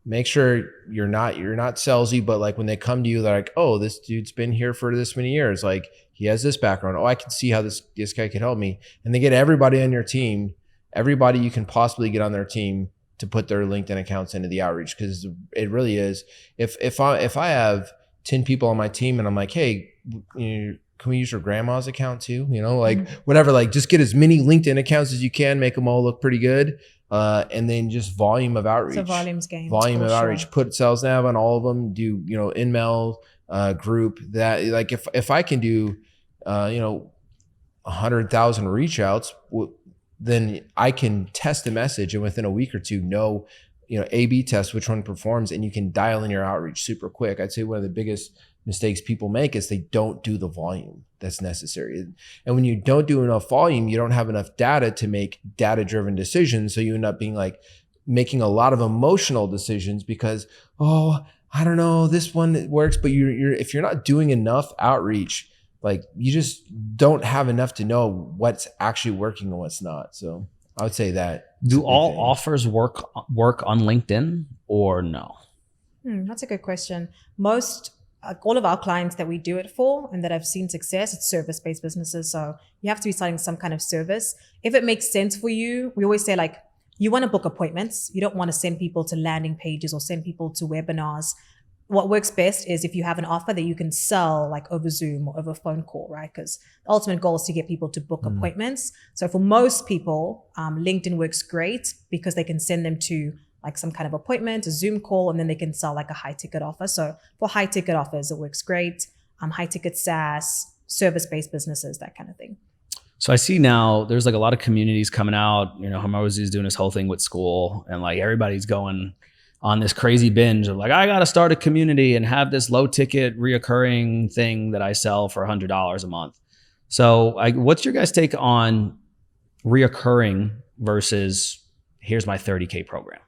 Make sure you're not salesy, but like when they come to you, they're like, oh, this dude's been here for this many years. Like he has this background. Oh, I can see how this guy could help me. And they get everybody on your team, everybody you can possibly get on their team to put their LinkedIn accounts into the outreach. Cause it really is. If I have 10 people on my team and I'm like, hey, can we use your grandma's account too? You know, like whatever, like just get as many LinkedIn accounts as you can, make them all look pretty good. And then just volume of outreach. It's a volumes game. Volume of outreach. Put sales nav on all of them. Do, you know, in-mail group that, like if I can do, 100,000 reach outs, then I can test a message and within a week or two know, A/B test which one performs, and you can dial in your outreach super quick. I'd say one of the biggest mistakes people make is they don't do the volume that's necessary. And when you don't do enough volume, you don't have enough data to make data-driven decisions. So you end up being like making a lot of emotional decisions because, oh, I don't know, this one works, but if you're not doing enough outreach, like you just don't have enough to know what's actually working and what's not. So I would say that. Do all offers work on LinkedIn or no? That's a good question. All of our clients that we do it for and that I've seen success, it's service-based businesses. So you have to be selling some kind of service. If it makes sense for you, we always say like, you want to book appointments. You don't want to send people to landing pages or send people to webinars. What works best is if you have an offer that you can sell like over Zoom or over phone call, right? Because the ultimate goal is to get people to book appointments. So for most people, LinkedIn works great because they can send them to like some kind of appointment, a Zoom call, and then they can sell like a high ticket offer. So for high ticket offers, it works great. High ticket SaaS, service-based businesses, that kind of thing. So I see now there's like a lot of communities coming out. Hamozy is doing this whole thing with school, and like everybody's going on this crazy binge of like, I got to start a community and have this low ticket reoccurring thing that I sell for $100 a month. So what's your guys' take on reoccurring versus here's my 30K program?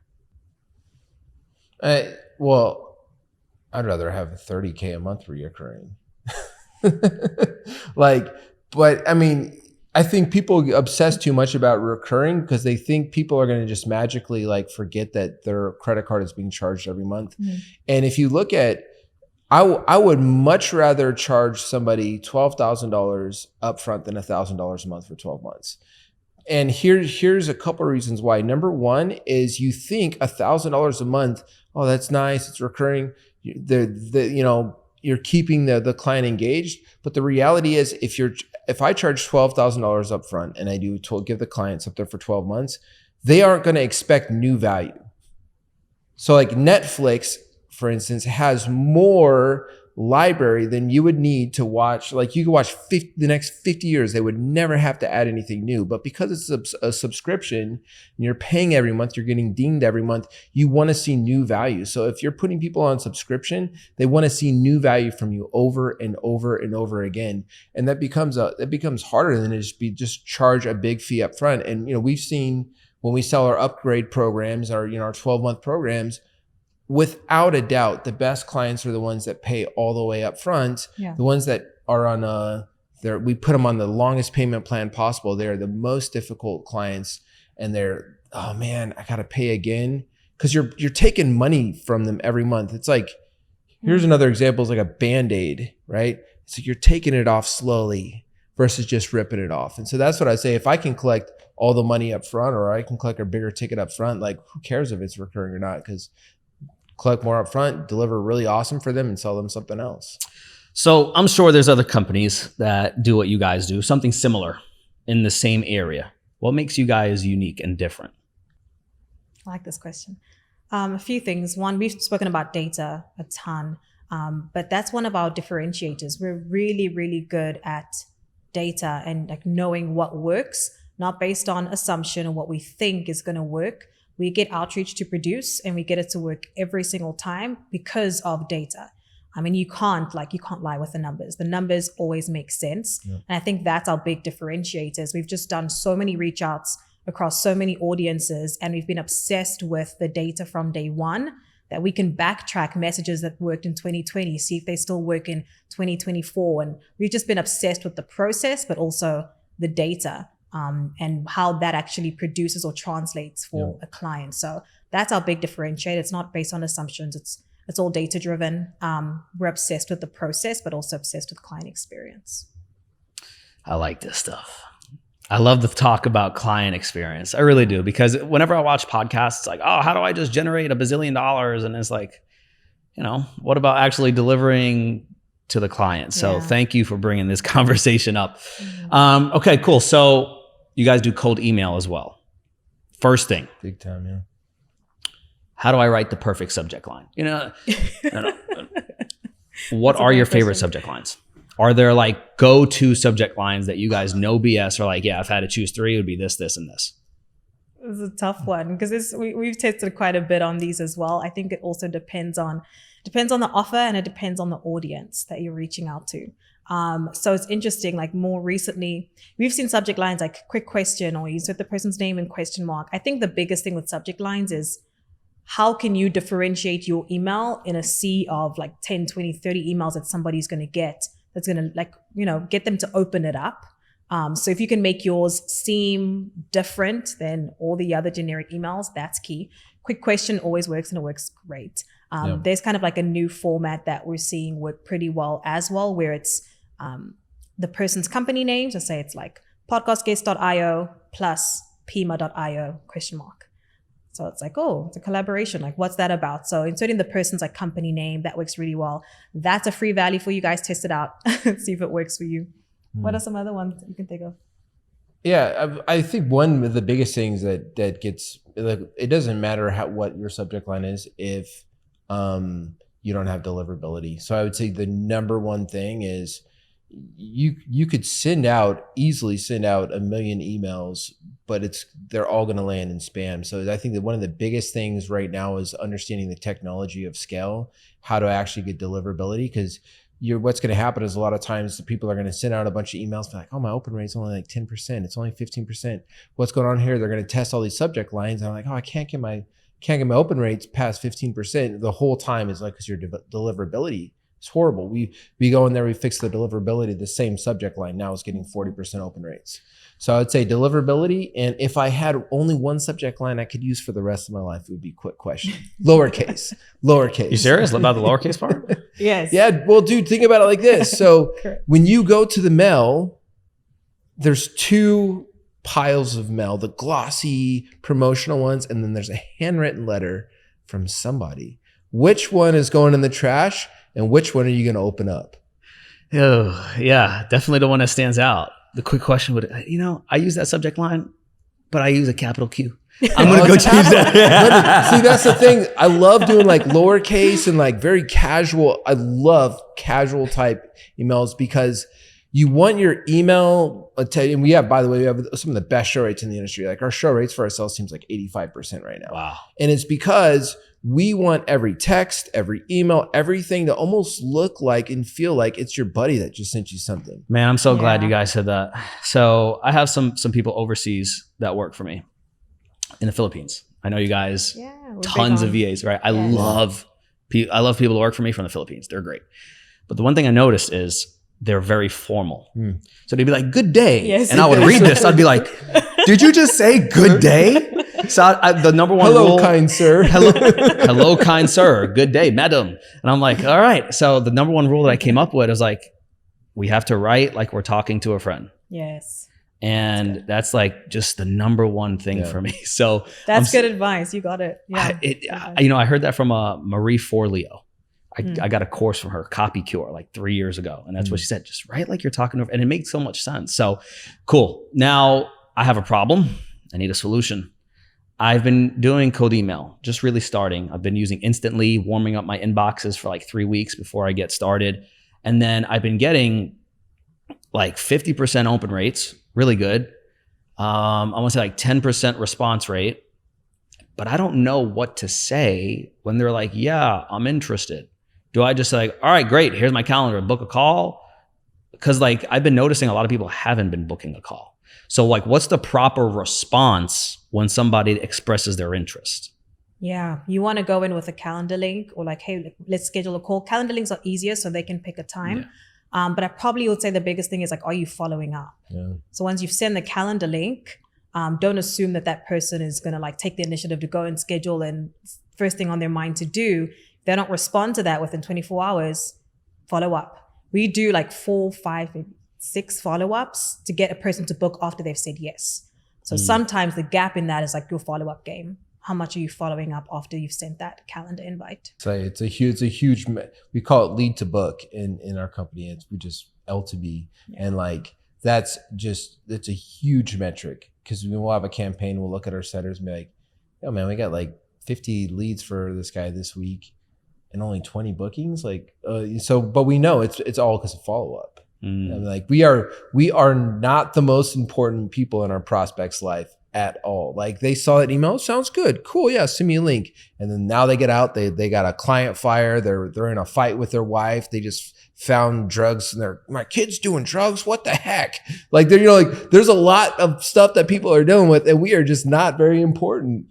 Well, I'd rather have a 30K a month reoccurring. But I mean, I think people obsess too much about recurring because they think people are going to just magically like forget that their credit card is being charged every month. And if you look at, I would much rather charge somebody $12,000 upfront than $1,000 a month for 12 months. And here's a couple of reasons why. Number one is you think $1,000 a month, oh, that's nice, it's recurring. You're keeping the client engaged. But the reality is if I charge $12,000 up front and I give the client something for 12 months, they aren't going to expect new value. So like Netflix, for instance, has more library than you would need to watch. Like you could watch the next 50 years, they would never have to add anything new. But because it's a subscription and you're paying every month, you're getting dinged every month, you want to see new value. So if you're putting people on subscription, they want to see new value from you over and over and over again. And that becomes harder than it just charge a big fee up front. And we've seen when we sell our upgrade programs, our 12-month programs, without a doubt, the best clients are the ones that pay all the way up front. Yeah. The ones that are on we put them on the longest payment plan possible. They're the most difficult clients, and they're, oh man, I gotta pay again, because you're taking money from them every month. It's like, here's another example, is like a Band-Aid, right? It's like you're taking it off slowly versus just ripping it off. And so that's what I say. If I can collect all the money up front, or I can collect a bigger ticket up front, like who cares if it's recurring or not? Because collect more up front, deliver really awesome for them, and sell them something else. So I'm sure there's other companies that do what you guys do, something similar in the same area. What makes you guys unique and different? I like this question. A few things. One, we've spoken about data a ton, but that's one of our differentiators. We're really, really good at data and like knowing what works, not based on assumption or what we think is going to work. We get outreach to produce and we get it to work every single time because of data. I mean, you can't lie with the numbers. The numbers always make sense. Yeah. And I think that's our big differentiators. We've just done so many reach outs across so many audiences, and we've been obsessed with the data from day one that we can backtrack messages that worked in 2020, see if they still work in 2024. And we've just been obsessed with the process, but also the data and how that actually produces or translates for a client. So that's our big differentiator. It's not based on assumptions. It's all data driven. We're obsessed with the process, but also obsessed with client experience. I like this stuff. I love the talk about client experience. I really do, because whenever I watch podcasts, it's like, oh, how do I just generate $1 billion? And it's like, what about actually delivering to the client? So thank you for bringing this conversation up. Mm-hmm. Okay, cool. So you guys do cold email as well. First thing. Big time, yeah. How do I write the perfect subject line? No. What are your favorite subject lines? Are there like go-to subject lines that you guys know BS or like, yeah, if I had to choose 3, it would be this, this, and this? It's a tough one because we've tested quite a bit on these as well. I think it also depends on the offer and it depends on the audience that you're reaching out to. So it's interesting, like more recently, we've seen subject lines like quick question or you insert the person's name and question mark. I think the biggest thing with subject lines is how can you differentiate your email in a sea of like 10, 20, 30 emails that somebody's going to get that's going to get them to open it up. So if you can make yours seem different than all the other generic emails, that's key. Quick question always works and it works great. There's kind of like a new format that we're seeing work pretty well as well, where it's the person's company name. So say it's like podcastguest.io plus pima.io ? So it's like, oh, it's a collaboration. Like, what's that about? So inserting the person's like company name, that works really well. That's a free value for you guys. Test it out. See if it works for you. What are some other ones that you can think of? Yeah, I think one of the biggest things that gets, like, it doesn't matter what your subject line is if you don't have deliverability. So I would say the number one thing is you could easily send out 1 million emails, but they're all going to land in spam. So I think that one of the biggest things right now is understanding the technology of scale, how to actually get deliverability, because what's going to happen is a lot of times the people are going to send out a bunch of emails like, oh, my open rate's only like 10%. It's only 15%. What's going on here? They're going to test all these subject lines. And I'm like, oh, I can't get my open rates past 15%. The whole time is like, because your deliverability is horrible. We go in there, we fix the deliverability, the same subject line now is getting 40% open rates. So I would say deliverability. And if I had only one subject line I could use for the rest of my life, it would be quick question. Lowercase. You serious about the lowercase part? Yes. Yeah. Well, dude, think about it like this. So when you go to the mail, there's 2 piles of mail, the glossy promotional ones, and then there's a handwritten letter from somebody. Which one is going in the trash and which one are you going to open up? Oh, yeah, definitely the one that stands out. The quick question would, I use that subject line, but I use a capital Q. I'm going to go change that. See, that's the thing. I love doing like lowercase and like very casual. I love casual type emails because you want your email, and by the way, we have some of the best show rates in the industry. Like our show rates for our sales team's like 85% right now. Wow. And it's because we want every text, every email, everything to almost look like and feel like it's your buddy that just sent you something. Man, I'm so glad you guys said that. So I have some people overseas that work for me in the Philippines. I know you guys, tons of VAs, right? I love people to work for me from the Philippines. They're great. But the one thing I noticed is they're very formal. So they'd be like, good day. Yes. And I would read this. I'd be like, did you just say good day? So the number one rule. Hello, kind sir. Hello, kind sir. Good day, madam. And I'm like, all right. So the number one rule that I came up with is like, we have to write like we're talking to a friend. Yes. And that's like just the number one thing for me. So that's good advice. You got it. Yeah. I heard that from Marie Forleo. I got a course from her, Copy Cure, like 3 years ago. And that's what she said, just write like you're talking to her. And it makes so much sense. So cool. Now I have a problem. I need a solution. I've been doing cold email, just really starting. I've been using Instantly, warming up my inboxes for like 3 weeks before I get started. And then I've been getting like 50% open rates, really good. I want to say like 10% response rate, but I don't know what to say when they're like, yeah, I'm interested. Do I just say like, all right, great, here's my calendar, book a call? Because like I've been noticing a lot of people haven't been booking a call. So like, what's the proper response when somebody expresses their interest? Yeah, you want to go in with a calendar link or like, hey, let's schedule a call. Calendar links are easier so they can pick a time. Yeah. But I probably would say the biggest thing is like, are you following up? Yeah. So once you've sent the calendar link, don't assume that person is going to like take the initiative to go and schedule and first thing on their mind to do. If they don't respond to that within 24 hours, follow up. We do like 4, 5, 6 follow-ups to get a person to book after they've said yes. So sometimes the gap in that is like your follow-up game. How much are you following up after you've sent that calendar invite? So it's a huge, we call it lead to book in our company. We just L to B. Yeah. And like, that's a huge metric because we'll have a campaign. We'll look at our setters and be like, oh man, we got like 50 leads for this guy this week and only 20 bookings. Like, but we know it's all because of follow-up. And like we are not the most important people in our prospect's life at all. Like they saw that email, sounds good, cool, yeah, send me a link. And then now they get out, they got a client fire, they're in a fight with their wife, they just found drugs and my kid's doing drugs, what the heck? Like like there's a lot of stuff that people are dealing with and we are just not very important.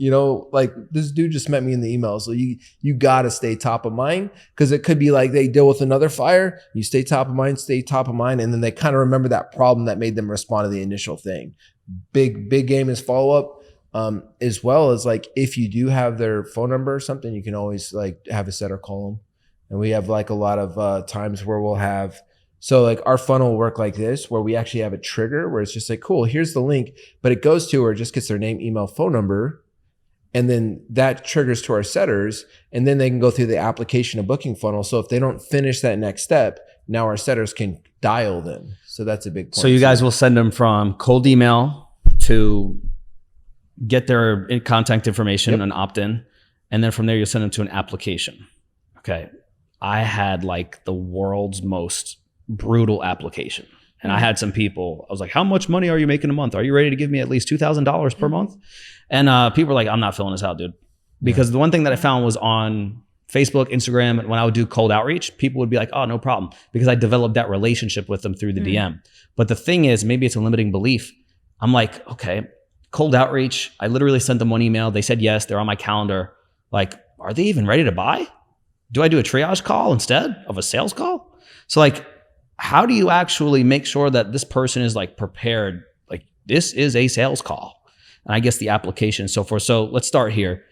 Like this dude just met me in the email. So you gotta stay top of mind because it could be like they deal with another fire, you stay top of mind, and then they kind of remember that problem that made them respond to the initial thing. Big game is follow-up, as well as like if you do have their phone number or something, you can always like have a setter call them. And we have like a lot of times where we'll have, so like our funnel will work like this, where we actually have a trigger where it's just like, cool, here's the link, but it goes to or just gets their name, email, phone number. And then that triggers to our setters and then they can go through the application and booking funnel. So if they don't finish that next step, now our setters can dial them. So that's a big point. So you guys will send them from cold email to get their contact information and opt in. And then from there, you'll send them to an application. Okay. I had like the world's most brutal application. And I had some people, I was like, how much money are you making a month? Are you ready to give me at least $2,000 per month? And people were like, I'm not filling this out, dude. Because the one thing that I found was on Facebook, Instagram, when I would do cold outreach, people would be like, oh, no problem. Because I developed that relationship with them through the DM. But the thing is, maybe it's a limiting belief. I'm like, okay, cold outreach. I literally sent them one email. They said yes, they're on my calendar. Like, are they even ready to buy? Do I do a triage call instead of a sales call? So like, how do you actually make sure that this person is like prepared? Like this is a sales call. And I guess the application and so forth. So let's start here.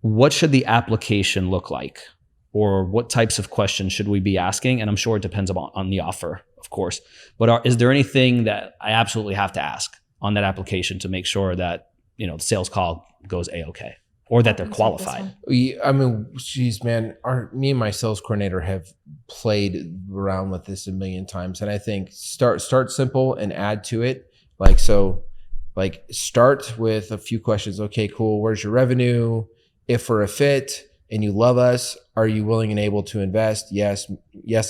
What should the application look like? Or what types of questions should we be asking? And I'm sure it depends on the offer, of course. But is there anything that I absolutely have to ask on that application to make sure that, the sales call goes A-okay? Or that they're qualified? I mean, geez, man, me and my sales coordinator have played around with this a million times. And I think start simple and add to it. Like, so like start with a few questions. Okay, cool. Where's your revenue? If we're a fit and you love us, are you willing and able to invest? Yes,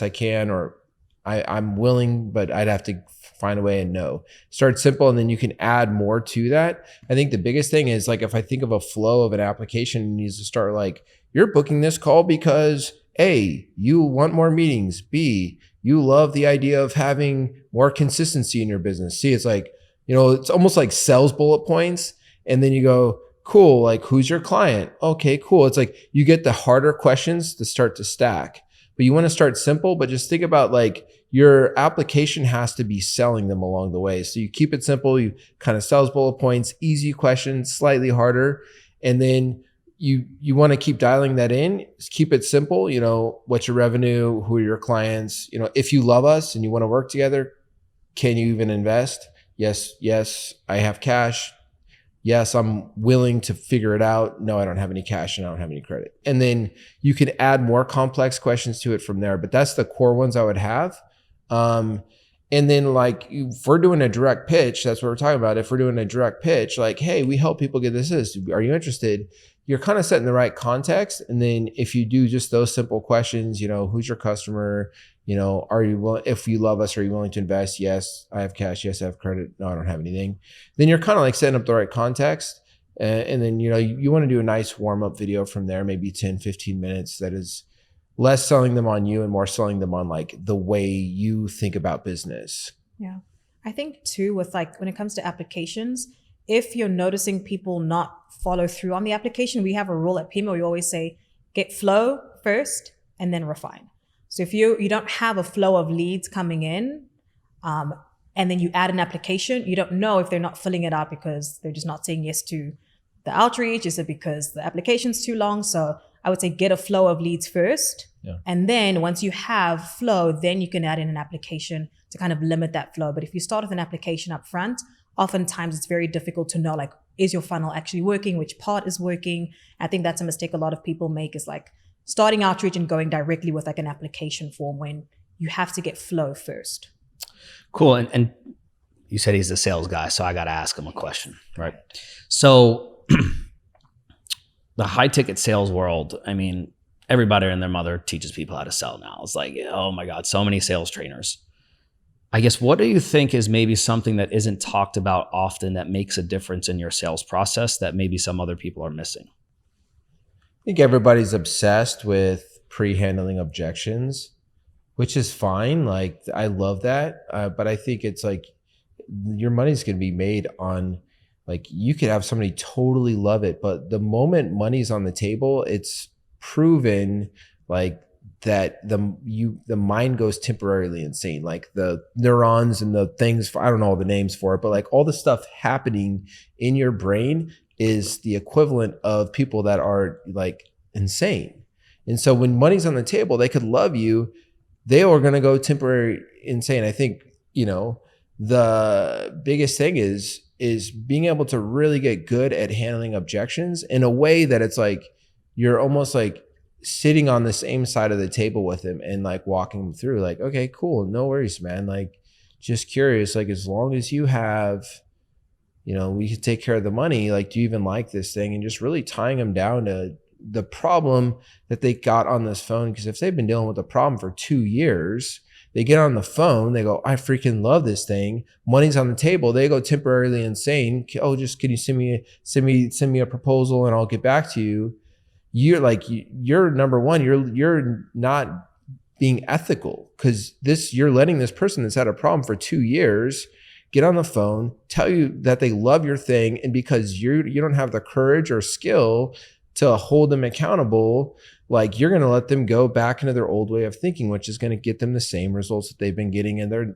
I can, or I'm willing, but I'd have to find a way and no. Start simple and then you can add more to that. I think the biggest thing is like if I think of a flow of an application, it needs to start like, you're booking this call because A, you want more meetings. B, you love the idea of having more consistency in your business. C, it's like, it's almost like sales bullet points. And then you go, cool, like who's your client? Okay, cool. It's like you get the harder questions to start to stack. But you want to start simple, but just think about like your application has to be selling them along the way. So you keep it simple, you kind of sales bullet points, easy questions, slightly harder. And then you want to keep dialing that in, just keep it simple. What's your revenue? Who are your clients? If you love us and you want to work together, can you even invest? Yes, I have cash. Yes, I'm willing to figure it out. No, I don't have any cash and I don't have any credit. And then you can add more complex questions to it from there. But that's the core ones I would have. And then like if we're doing a direct pitch, that's what we're talking about. If we're doing a direct pitch, like, hey, we help people get this. Are you interested? You're kind of setting the right context. And then if you do just those simple questions, who's your customer? Are you willing, if you love us, are you willing to invest? Yes, I have cash. Yes, I have credit. No, I don't have anything. Then you're kind of like setting up the right context. And then, you want to do a nice warm up video from there, maybe 10, 15 minutes. That is less selling them on you and more selling them on like the way you think about business. Yeah. I think too, with like, when it comes to applications, if you're noticing people not follow through on the application, we have a rule at Pima. We always say, get flow first and then refine. So if you don't have a flow of leads coming in, and then you add an application, you don't know if they're not filling it out because they're just not saying yes to the outreach. Is it because the application's too long? So I would say get a flow of leads first. Yeah. And then once you have flow, then you can add in an application to kind of limit that flow. But if you start with an application up front, oftentimes it's very difficult to know, like, is your funnel actually working? Which part is working? I think that's a mistake a lot of people make, is like starting outreach and going directly with like an application form when you have to get flow first. Cool. And you said he's a sales guy, so I got to ask him a question, right? So the high ticket sales world, I mean, everybody and their mother teaches people how to sell now. It's like, oh my God, so many sales trainers. I guess, what do you think is maybe something that isn't talked about often that makes a difference in your sales process that maybe some other people are missing? I think everybody's obsessed with pre-handling objections, which is fine. Like, I love that. But I think it's like your money's going to be made on, like, you could have somebody totally love it, but the moment money's on the table, it's proven like that the mind goes temporarily insane. Like the neurons and the things, I don't know all the names for it, but like all the stuff happening in your brain is the equivalent of people that are like insane. And so when money's on the table, they could love you, they are going to go temporary insane. I think, the biggest thing is being able to really get good at handling objections in a way that it's like you're almost like sitting on the same side of the table with them and like walking them through, like, okay, cool, no worries, man. Like, just curious, like, as long as you have, we could take care of the money. Like, do you even like this thing? And just really tying them down to the problem that they got on this phone. Because if they've been dealing with a problem for 2 years, they get on the phone, they go, I freaking love this thing. Money's on the table. They go temporarily insane. Oh, just can you send me a proposal and I'll get back to you. You're number one, you're not being ethical, because you're letting this person that's had a problem for 2 years get on the phone, tell you that they love your thing, and because you don't have the courage or skill to hold them accountable, like, you're going to let them go back into their old way of thinking, which is going to get them the same results that they've been getting, and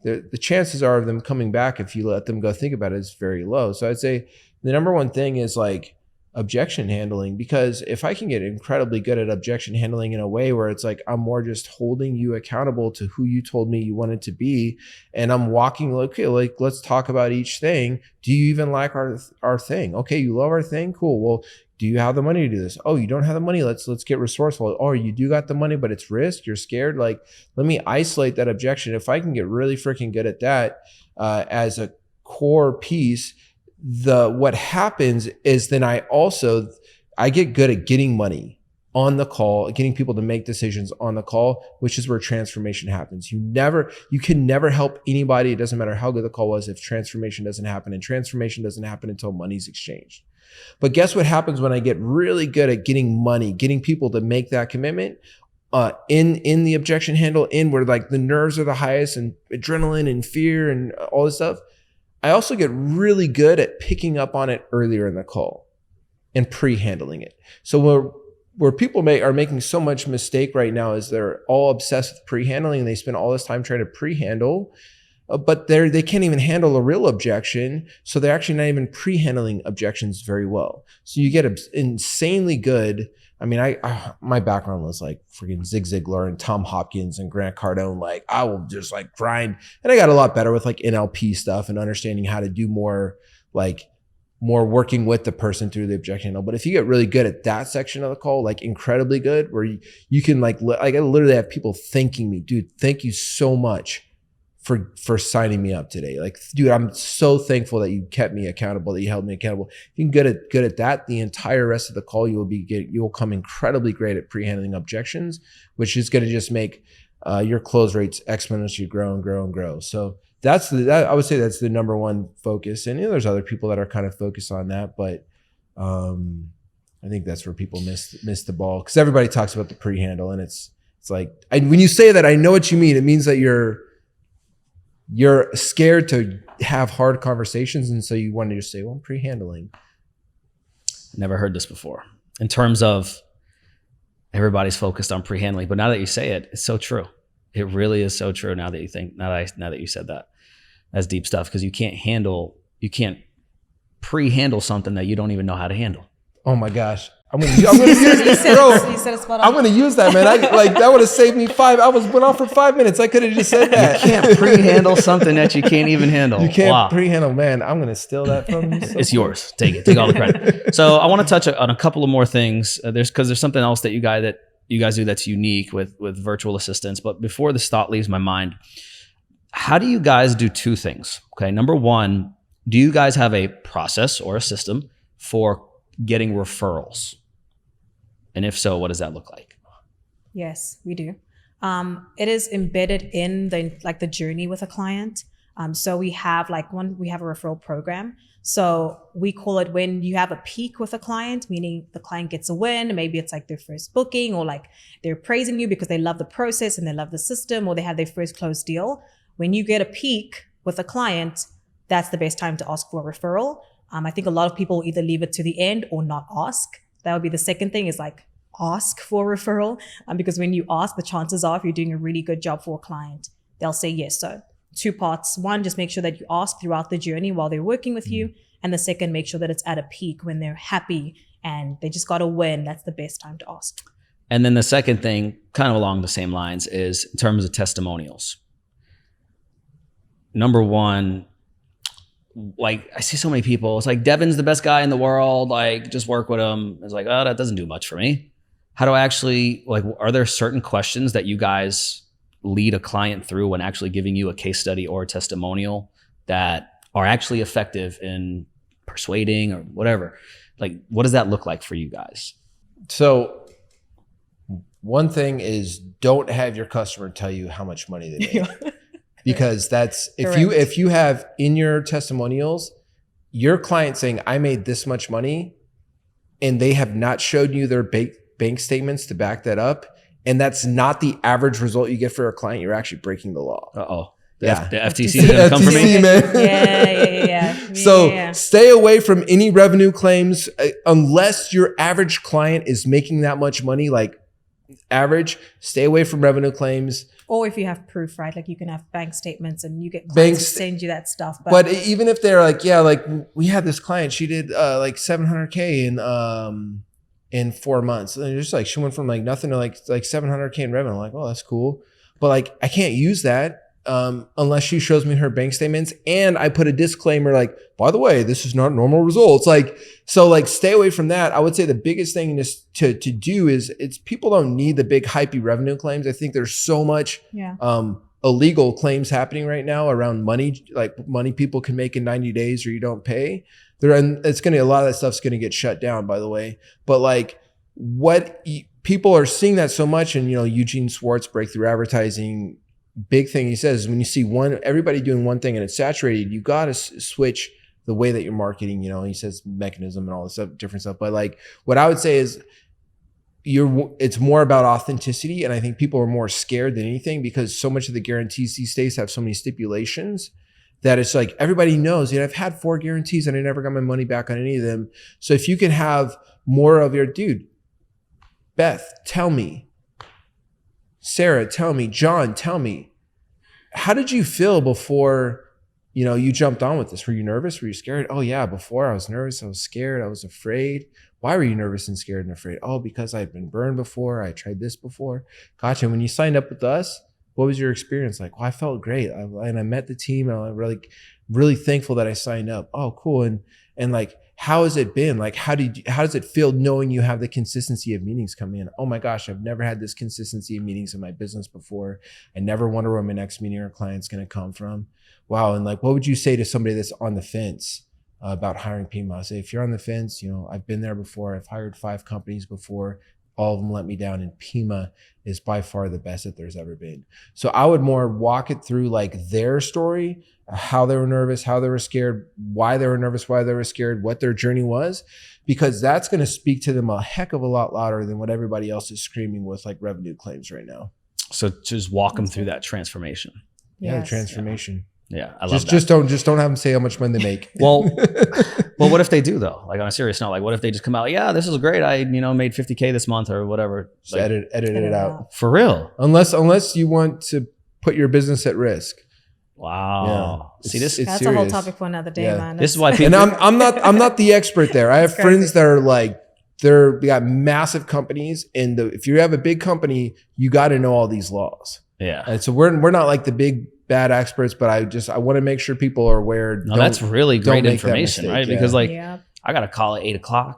the chances are of them coming back, if you let them go think about it, is very low. So I'd say the number one thing is like objection handling, because if I can get incredibly good at objection handling in a way where it's like I'm more just holding you accountable to who you told me you wanted to be, and I'm walking, okay, like, let's talk about each thing. Do you even like our thing? Okay, you love our thing? Cool. Well, do you have the money to do this? Oh, you don't have the money. Let's get resourceful. Oh, you do got the money, but it's risk. You're scared. Like, let me isolate that objection. If I can get really freaking good at that as a core piece, what happens is then I get good at getting money on the call, getting people to make decisions on the call, which is where transformation happens. You can never help anybody. It doesn't matter how good the call was if transformation doesn't happen, and transformation doesn't happen until money's exchanged. But guess what happens when I get really good at getting money, getting people to make that commitment in the objection handle, in where like the nerves are the highest and adrenaline and fear and all this stuff. I also get really good at picking up on it earlier in the call and pre-handling it. So where people are making so much mistake right now is they're all obsessed with pre-handling, and they spend all this time trying to pre-handle, but they can't even handle a real objection. So they're actually not even pre-handling objections very well. So you get insanely good. I mean, my background was like freaking Zig Ziglar and Tom Hopkins and Grant Cardone. Like, I will just like grind. And I got a lot better with like NLP stuff and understanding how to do more like more working with the person through the objection handle. But if you get really good at that section of the call, like incredibly good, where you can like I literally have people thanking me, dude, thank you so much for signing me up today. Like, dude, I'm so thankful that you kept me accountable, that you held me accountable. If you can get good at that, the entire rest of the call, you will come incredibly great at pre-handling objections, which is going to just make your close rates exponentially grow and grow and grow. So I would say that's the number one focus. And there's other people that are kind of focused on that, but I think that's where people miss the ball, because everybody talks about the pre-handle, and it's like, when you say that, I know what you mean. It means that you're scared to have hard conversations, and so you want to just say, well, I'm pre-handling. Never heard this before in terms of everybody's focused on pre-handling, but now that you say it, it's so true. It really is so true. Now that you said that, that's deep stuff, because you can't pre-handle something that you don't even know how to handle. Oh my gosh. I'm gonna use that, man. That would have saved me went off for 5 minutes. I could have just said that. You can't pre-handle something that you can't even handle. You can't pre-handle, man. I'm gonna steal that from you. It's yours. Take all the credit. So I want to touch on a couple of more things. There's something else that you guys do that's unique with virtual assistants. But before this thought leaves my mind, how do you guys do two things? Okay, number one, do you guys have a process or a system for getting referrals? And if so, what does that look like? Yes, we do. It is embedded in the journey with a client. So we have a referral program. So we call it when you have a peak with a client, meaning the client gets a win. Maybe it's like their first booking, or like they're praising you because they love the process and they love the system, or they have their first closed deal. When you get a peak with a client, that's the best time to ask for a referral. I think a lot of people either leave it to the end or not ask. That would be the second thing, is like ask for a referral. Because when you ask, the chances are, if you're doing a really good job for a client, they'll say yes. So 2 parts. One, just make sure that you ask throughout the journey while they're working with you. And the second, make sure that it's at a peak when they're happy and they just got a win. That's the best time to ask. And then the second thing, kind of along the same lines, is in terms of testimonials. Number one, like, I see so many people, it's like, Devin's the best guy in the world, like, just work with him. It's like, oh, that doesn't do much for me. How do I actually, like, are there certain questions that you guys lead a client through when actually giving you a case study or a testimonial that are actually effective in persuading or whatever? Like, what does that look like for you guys? So one thing is, don't have your customer tell you how much money they made. Because that's, if you have in your testimonials, your client saying, I made this much money, and they have not showed you their bank statements to back that up, and that's not the average result you get for a client, you're actually breaking the law. Uh-oh. The FTC is going to come for me? Man. Yeah. So stay away from any revenue claims unless your average client is making that much money, like average. Stay away from revenue claims. Or if you have proof, right? Like, you can have bank statements and you get clients to send you that stuff. But even if they're like, yeah, like we had this client, she did like $700K in 4 months. And just like, she went from like nothing to like $700K in revenue. I'm like, oh, that's cool. But like, I can't use that unless she shows me her bank statements, and I put a disclaimer like, by the way, this is not normal results. Like, so like, stay away from that. I would say the biggest thing is to do is, people don't need the big hypey revenue claims. I think there's so much illegal claims happening right now around money, like money people can make in 90 days or you don't pay. A lot of that stuff's going to get shut down, by the way. But like, people are seeing that so much, and Eugene Schwartz, Breakthrough Advertising, big thing he says is, when you see everybody doing one thing and it's saturated, you got to switch the way that you're marketing. He says mechanism and all this stuff, different stuff. But like, what I would say is, it's more about authenticity. And I think people are more scared than anything, because so much of the guarantees these days have so many stipulations that it's like, everybody knows, I've had 4 guarantees and I never got my money back on any of them. So if you can have more of your, dude, Beth, tell me, Sarah, tell me, John, tell me, how did you feel before, you jumped on with this? Were you nervous? Were you scared? Oh yeah, before I was nervous, I was scared, I was afraid. Why were you nervous and scared and afraid? Oh, because I've been burned before. I tried this before. Gotcha. When you signed up with us, what was your experience like? Well, I felt great. And I met the team, and I'm really, really thankful that I signed up. Oh, cool. And like, how has it been? Like, how does it feel knowing you have the consistency of meetings coming in? Oh my gosh, I've never had this consistency of meetings in my business before. I never wonder where my next meeting or client's going to come from. Wow. And like, what would you say to somebody that's on the fence about hiring Pima? I say, if you're on the fence, I've been there before. I've hired 5 companies before. All of them let me down, and Pima is by far the best that there's ever been. So I would more walk it through like their story, how they were nervous, how they were scared, why they were nervous, why they were scared, what their journey was, because that's going to speak to them a heck of a lot louder than what everybody else is screaming with like revenue claims right now. So just walk them through that transformation. Yeah, the transformation. Yeah, I love that. Just don't have them say how much money they make. Well, what if they do though? Like on a serious note, like what if they just come out, yeah, this is great. I made $50K this month or whatever. Just like, edit it out. For real. Unless you want to put your business at risk. Wow. Yeah. See, that's serious. A whole topic for another day, man. This is why people. And I'm not the expert there. I have friends that are like, we got massive companies, and if you have a big company, you got to know all these laws. Yeah. And so we're not like the big bad experts, but I want to make sure people are aware. No, that's really great information, right? Yeah. Because I got a call at 8:00,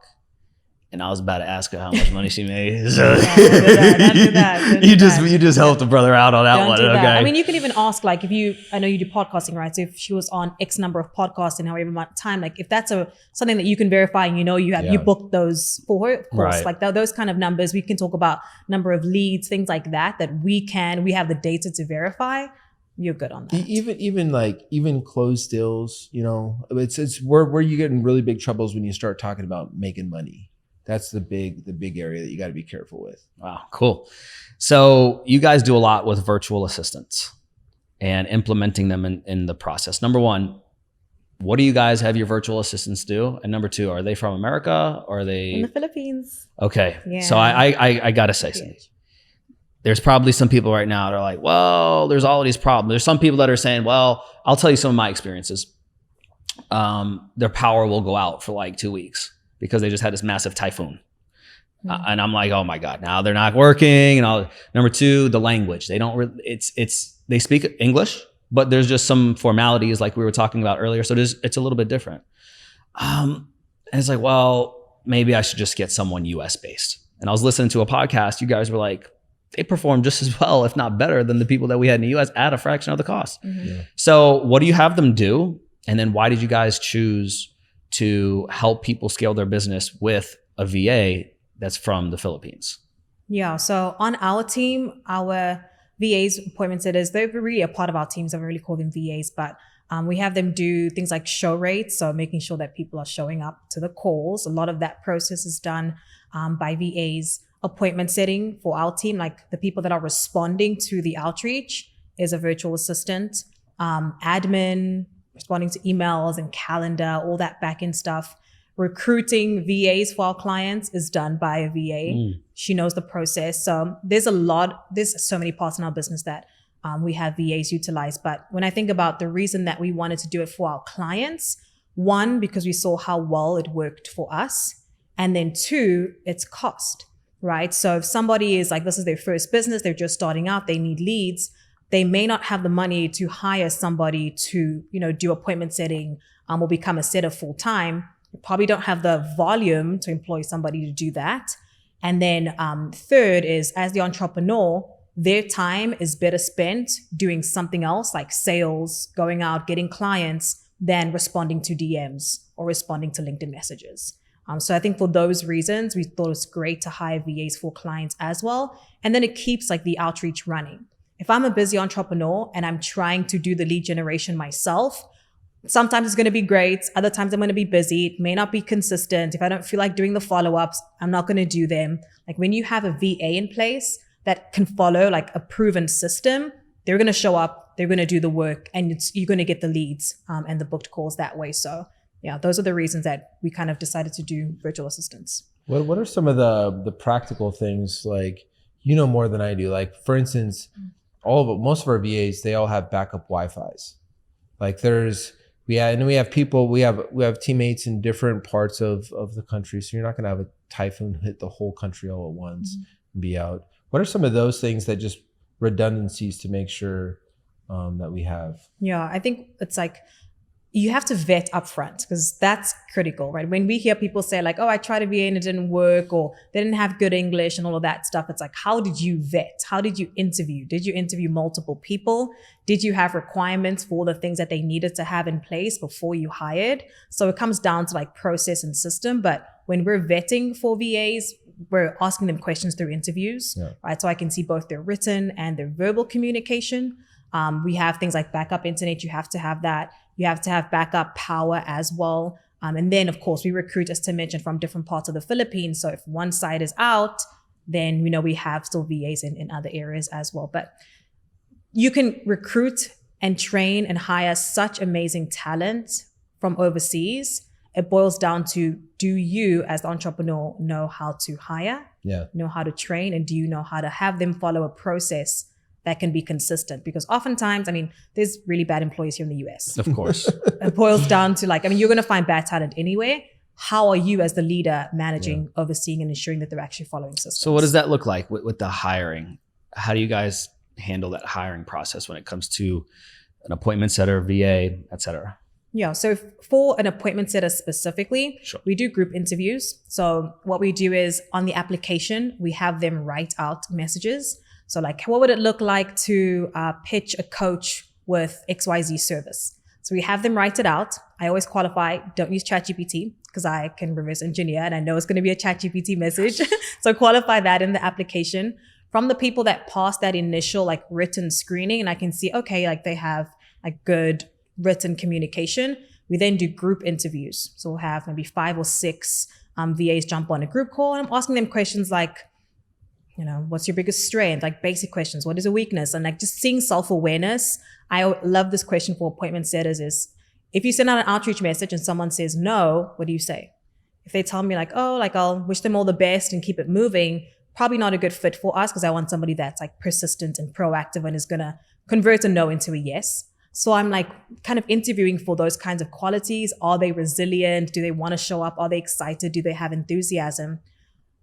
and I was about to ask her how much money she made. So don't do that. You just helped the brother out on that one. Do that. Okay. I mean, you can even ask, like, I know you do podcasting, right? So if she was on X number of podcasts in however much time, like if that's something that you can verify and you booked those for her, of course, like those kind of numbers, we can talk about number of leads, things like that we have the data to verify. You're good on that. Even closed deals, it's where you get in really big troubles when you start talking about making money. That's the big area that you got to be careful with. Wow, cool. So you guys do a lot with virtual assistants and implementing them in the process. Number one, what do you guys have your virtual assistants do? And number two, are they from America or are they in the Philippines? Okay, yeah. So I gotta say something. There's probably some people right now that are like, well, there's all of these problems. There's some people that are saying, well, I'll tell you some of my experiences. Their power will go out for like 2 weeks because they just had this massive typhoon. Mm-hmm. And I'm like, oh my God, now they're not working. And number two, the language. They don't, they speak English, but there's just some formalities like we were talking about earlier. So it's a little bit different. And it's like, well, maybe I should just get someone US based. And I was listening to a podcast. You guys were like, they perform just as well, if not better, than the people that we had in the US at a fraction of the cost. Mm-hmm. Yeah. So what do you have them do? And then why did you guys choose to help people scale their business with a VA that's from the Philippines? Yeah. So on our team, our VAs, appointment setters, they're really a part of our teams. I don't really call them VAs, but we have them do things like show rates. So making sure that people are showing up to the calls. A lot of that process is done by VAs. Appointment setting for our team, like the people that are responding to the outreach is a virtual assistant. Admin, responding to emails and calendar, all that back end stuff. Recruiting VAs for our clients is done by a VA. She knows the process. So there's so many parts in our business that we have VAs utilize. But when I think about the reason that we wanted to do it for our clients, one, because we saw how well it worked for us. And then two, it's cost. Right. So if somebody is like, this is their first business, they're just starting out, they need leads, they may not have the money to hire somebody to, do appointment setting or become a setter full time. You probably don't have the volume to employ somebody to do that. And then third is, as the entrepreneur, their time is better spent doing something else like sales, going out, getting clients, than responding to DMs or responding to LinkedIn messages. So I think for those reasons, we thought it was great to hire VAs for clients as well. And then it keeps like the outreach running. If I'm a busy entrepreneur and I'm trying to do the lead generation myself, sometimes it's going to be great. Other times I'm going to be busy. It may not be consistent. If I don't feel like doing the follow-ups, I'm not going to do them. Like when you have a VA in place that can follow like a proven system, they're going to show up, they're going to do the work, and you're going to get the leads and the booked calls that way. So yeah, those are the reasons that we kind of decided to do virtual assistants. What are some of the practical things, like, more than I do? Like, for instance, most of our VAs, they all have backup Wi-Fis. Like we have people, we have teammates in different parts of the country. So you're not going to have a typhoon hit the whole country all at once and be out. What are some of those things that just redundancies to make sure that we have? Yeah, I think it's like you have to vet upfront because that's critical, right? When we hear people say like, oh, I tried a VA and it didn't work, or they didn't have good English and all of that stuff. It's like, how did you vet? How did you interview? Did you interview multiple people? Did you have requirements for the things that they needed to have in place before you hired? So it comes down to like process and system. But when we're vetting for VAs, we're asking them questions through interviews, right? So I can see both their written and their verbal communication. We have things like backup internet. You have to have that. You have to have backup power as well. And then, of course, we recruit, as Tim mentioned, from different parts of the Philippines. So if one side is out, then we have still VAs in other areas as well. But you can recruit and train and hire such amazing talent from overseas. It boils down to, do you as the entrepreneur know how to hire, know how to train, and do you know how to have them follow a process that can be consistent? Because oftentimes, there's really bad employees here in the US. Of course. It boils down to you're going to find bad talent anyway. How are you as the leader managing, overseeing, and ensuring that they're actually following systems? So what does that look like with the hiring? How do you guys handle that hiring process when it comes to an appointment setter, VA, et cetera? Yeah, so for an appointment setter specifically, we do group interviews. So what we do is on the application, we have them write out messages. So what would it look like to pitch a coach with XYZ service? So we have them write it out. I always qualify, don't use ChatGPT because I can reverse engineer and I know it's going to be a ChatGPT message. So qualify that in the application. From the people that pass that initial written screening, and I can see, okay, they have good written communication. We then do group interviews. So we'll have maybe 5 or 6 VAs jump on a group call, and I'm asking them questions like, what's your biggest strength? Basic questions. What is a weakness? And just seeing self-awareness. I love this question for appointment setters is, if you send out an outreach message and someone says no, what do you say? If they tell me I'll wish them all the best and keep it moving, probably not a good fit for us because I want somebody that's persistent and proactive and is going to convert a no into a yes. So I'm kind of interviewing for those kinds of qualities. Are they resilient? Do they want to show up? Are they excited? Do they have enthusiasm?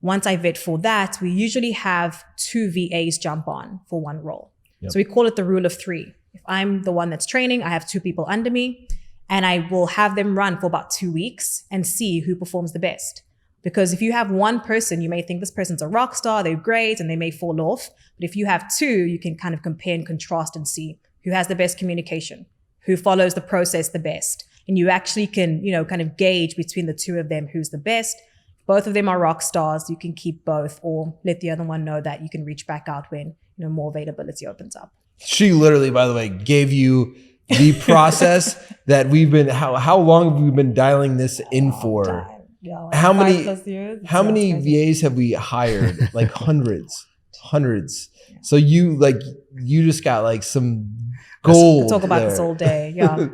Once I vet for that, we usually have 2 VAs jump on for one role. So we call it the rule of 3. If I'm the one that's training, I have 2 people under me, and I will have them run for about 2 weeks and see who performs the best. Because if you have one person, you may think this person's a rock star, they're great, and they may fall off. But if you have 2, you can kind of compare and contrast and see who has the best communication, who follows the process the best. And you actually can, kind of gauge between the 2 of them who's the best. Both of them are rock stars. You can keep both, or let the other one know that you can reach back out when more availability opens up. She literally, by the way, gave you the process that we've been. How long have we been dialing this in for? Yeah, how 5+ years. How many VAs have we hired? Hundreds. So you just got some gold. Could talk about there. this all day. Yeah.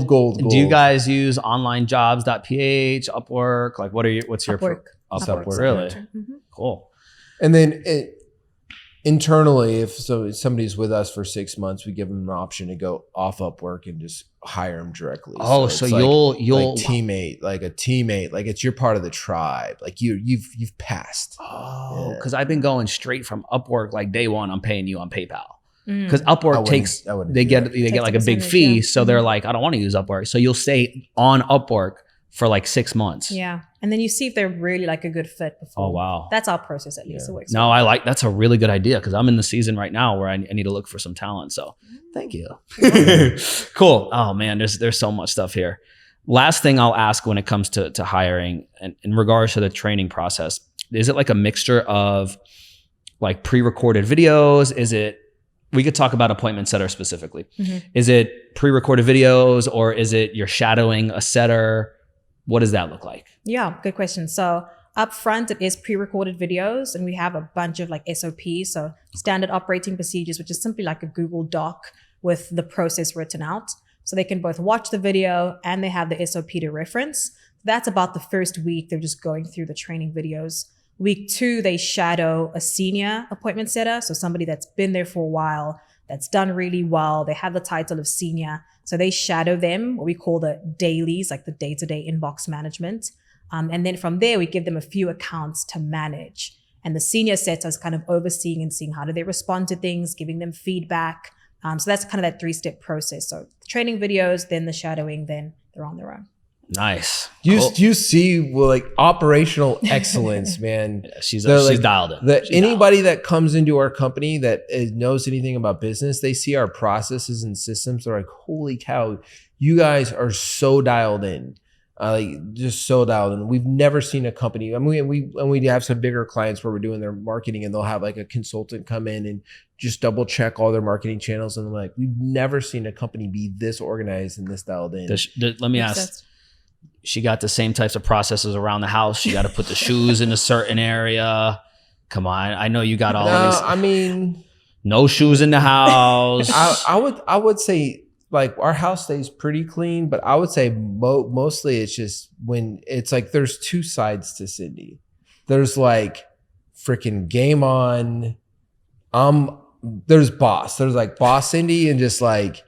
Gold. Do you guys use onlinejobs.ph, Upwork? What's your Upwork? Upwork. Really? Mm-hmm. Cool. And then internally, if somebody's with us for 6 months, we give them an option to go off Upwork and just hire them directly. Oh, so you'll teammate, a teammate, it's you're part of the tribe. You've passed. Oh, because I've been going straight from Upwork day one. I'm paying you on PayPal. Because Upwork they get a big fee, so they're I don't want to use Upwork. So you'll stay on Upwork for 6 months. Yeah, and then you see if they're really a good fit before. Oh wow, that's our process at least. It works. No, that's a really good idea because I'm in the season right now where I need to look for some talent. So thank you. Cool. Oh man, there's so much stuff here. Last thing I'll ask when it comes to hiring and in regards to the training process, is it a mixture of pre-recorded videos? Is it? We could talk about appointment setter specifically. Mm-hmm. Is it pre-recorded videos or is it you're shadowing a setter? What does that look like? Yeah, good question. So up front, it is pre-recorded videos, and we have a bunch of SOPs, so standard operating procedures, which is simply a Google Doc with the process written out. So they can both watch the video and they have the SOP to reference. That's about the first week. They're just going through the training videos. Week 2, they shadow a senior appointment setter. So somebody that's been there for a while, that's done really well. They have the title of senior. So they shadow them, what we call the dailies, the day-to-day inbox management. And then from there, we give them a few accounts to manage. And the senior setter is kind of overseeing and seeing how do they respond to things, giving them feedback, So that's kind of that 3-step process. So training videos, then the shadowing, then they're on their own. Nice. Do Cool. you see like operational excellence, man? Yeah, she's like, dialed in. Anybody that comes into our company that knows anything about business, they see our processes and systems. They're like, holy cow, you guys are so dialed in. Like just so dialed in. We've never seen a company. I mean, we have some bigger clients where we're doing their marketing and they'll have like a consultant come in and just double check all their marketing channels. And I'm like, we've never seen a company be this organized and this dialed in. Let me ask. She got the same types of processes around the house. She got to put the shoes in a certain area. Come on. I know you got all these. I mean, no shoes in the house. I would say like our house stays pretty clean, but I would say mostly it's just when it's like there's two sides to Cindy. There's like freaking game on. There's boss. There's like boss Cindy, and just like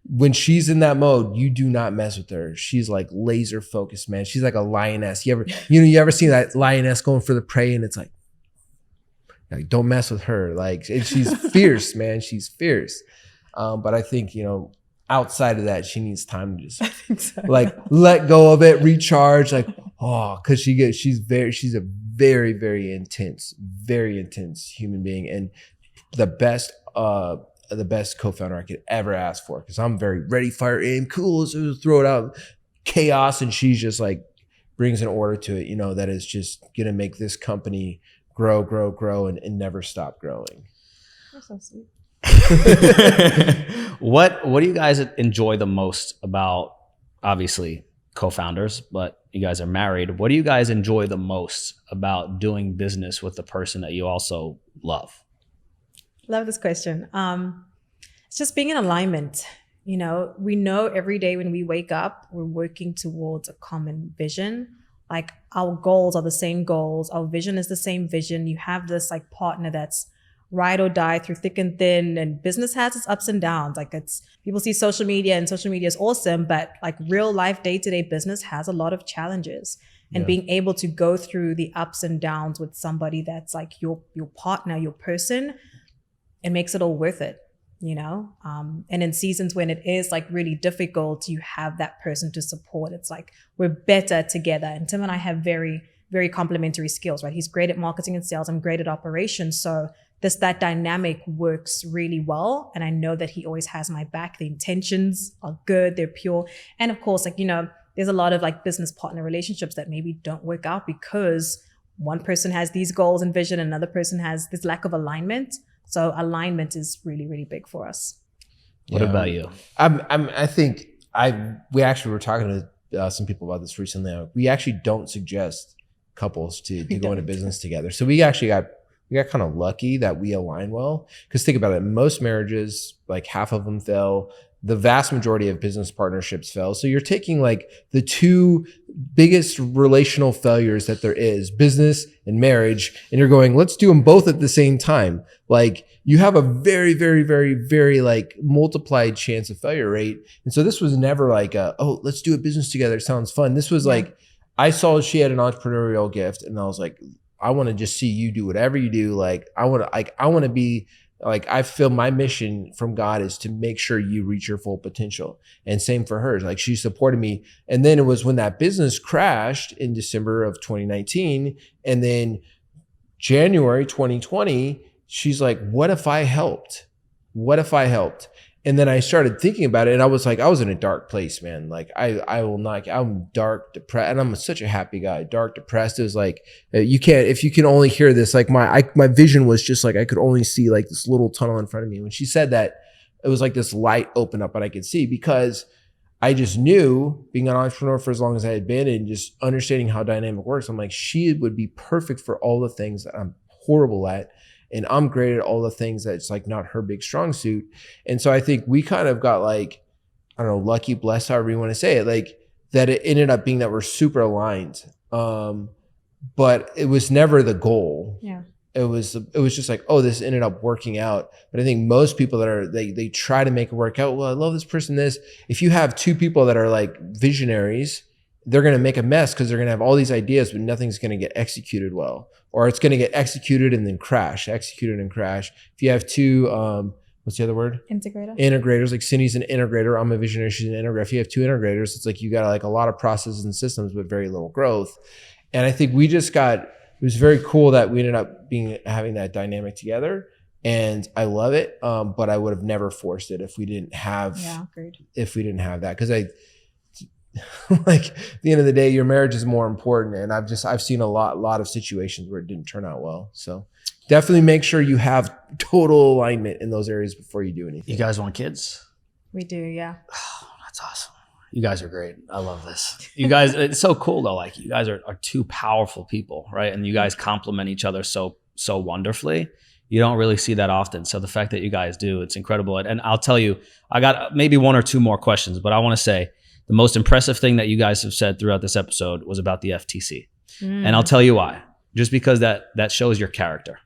when she's in that mode, you do not mess with her. She's like laser focused, man. She's like a lioness. You ever seen that lioness going for the prey, and it's like don't mess with her. Like she's fierce, man. She's fierce. But I think, outside of that, she needs time to just like let go of it, recharge, like, cause she's a very, very intense human being, and the best co-founder I could ever ask for. Cause I'm very ready, fire, aim, cool. So throw it out, chaos. And she's just like brings an order to it, that is just going to make this company grow and never stop growing. That's so sweet. What do you guys enjoy the most about, obviously co-founders, but you guys are married. What do you guys enjoy the most about doing business with the person that you also love? Love this question. It's just being in alignment. We know every day when we wake up, we're working towards a common vision. Like our goals are the same goals. Our vision is the same vision. You have this like partner that's ride or die through thick and thin, and business has its ups and downs. Like people see social media and social media is awesome, but like real life day-to-day business has a lot of challenges. And being able to go through the ups and downs with somebody that's like your partner, your person, it makes it all worth it, and in seasons when it is like really difficult, you have that person to support. It's like we're better together. And Tim and I have very, very complementary skills, right? He's great at marketing and sales. I'm great at operations. So that dynamic works really well. And I know that he always has my back. The intentions are good. They're pure. And of course, there's a lot of like business partner relationships that maybe don't work out because one person has these goals and vision, and another person has this lack of alignment. So alignment is really, really big for us. What about you? I think we actually were talking to some people about this recently. We actually don't suggest couples to go into business together. So we actually got kind of lucky that we align well. Because think about it, most marriages, like half of them fail. The vast majority of business partnerships fail. So you're taking like the two biggest relational failures that there is, business and marriage, and you're going, let's do them both at the same time. Like you have a very, very, very, very like multiplied chance of failure rate. And so this was never like let's do a business together. It sounds fun. This was like, I saw she had an entrepreneurial gift, and I was like, I want to just see you do whatever you do. Like I want to be like, I feel my mission from God is to make sure you reach your full potential. And same for hers. Like she supported me. And then it was when that business crashed in December of 2019. And then January 2020, she's like, what if I helped? What if I helped? And then I started thinking about it, and I was in a dark place, man. Like I'm dark, depressed, and I'm such a happy guy. Dark, depressed. It was like, if you can only hear this, like my vision was just like, I could only see like this little tunnel in front of me. When she said that, it was like this light opened up and I could see, because I just knew, being an entrepreneur for as long as I had been and just understanding how dynamic works, I'm like, she would be perfect for all the things that I'm horrible at. And I'm great at all the things that's like not her big strong suit. And so I think we kind of got like, I don't know, lucky, blessed, however you want to say it, like that it ended up being that we're super aligned. But it was never the goal. Yeah. It was just like, this ended up working out. But I think most people that they try to make it work out. Well, I love this person, this. If you have two people that are like visionaries, they're going to make a mess because they're going to have all these ideas, but nothing's going to get executed well, or it's going to get executed and then crash, executed and crash. If you have two what's the other word? Integrator. Integrators. Like Cindy's an integrator. I'm a visionary. She's an integrator. If you have two integrators, it's like you got like a lot of processes and systems with very little growth. And I think it was very cool that we ended up having that dynamic together. And I love it. But I would have never forced it if we didn't have, that. Cause like at the end of the day, your marriage is more important. And I've seen a lot of situations where it didn't turn out well. So definitely make sure you have total alignment in those areas before you do anything. You guys want kids? We do, yeah. Oh, that's awesome. You guys are great. I love this. You guys, it's so cool though. Like you guys are two powerful people, right? And you guys complement each other so wonderfully. You don't really see that often. So the fact that you guys do, it's incredible. And I'll tell you, I got maybe one or two more questions, but I want to say the most impressive thing that you guys have said throughout this episode was about the FTC. And I'll tell you why. Just because that shows your character,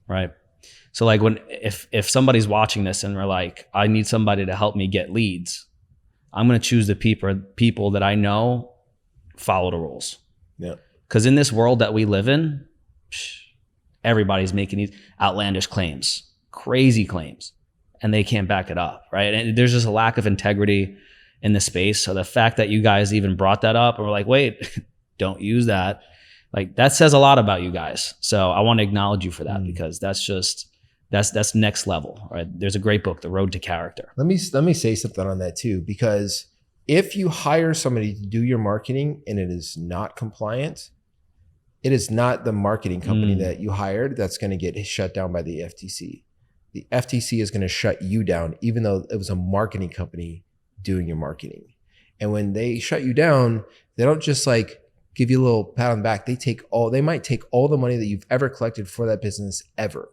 right? So like if somebody's watching this and they're like, I need somebody to help me get leads, I'm going to choose the people that I know follow the rules. Yeah. Because in this world that we live in, everybody's making these outlandish claims, crazy claims, and they can't back it up, right? And there's just a lack of integrity in the space. So the fact that you guys even brought that up and were like, wait, don't use that. Like that says a lot about you guys. So I want to acknowledge you for that because that's next level, right? There's a great book, The Road to Character. Let me say something on that too, because if you hire somebody to do your marketing and it is not compliant, it is not the marketing company that you hired that's going to get shut down by the FTC. The FTC is going to shut you down, even though it was a marketing company doing your marketing. And when they shut you down, they don't just like give you a little pat on the back. They might take all the money that you've ever collected for that business ever.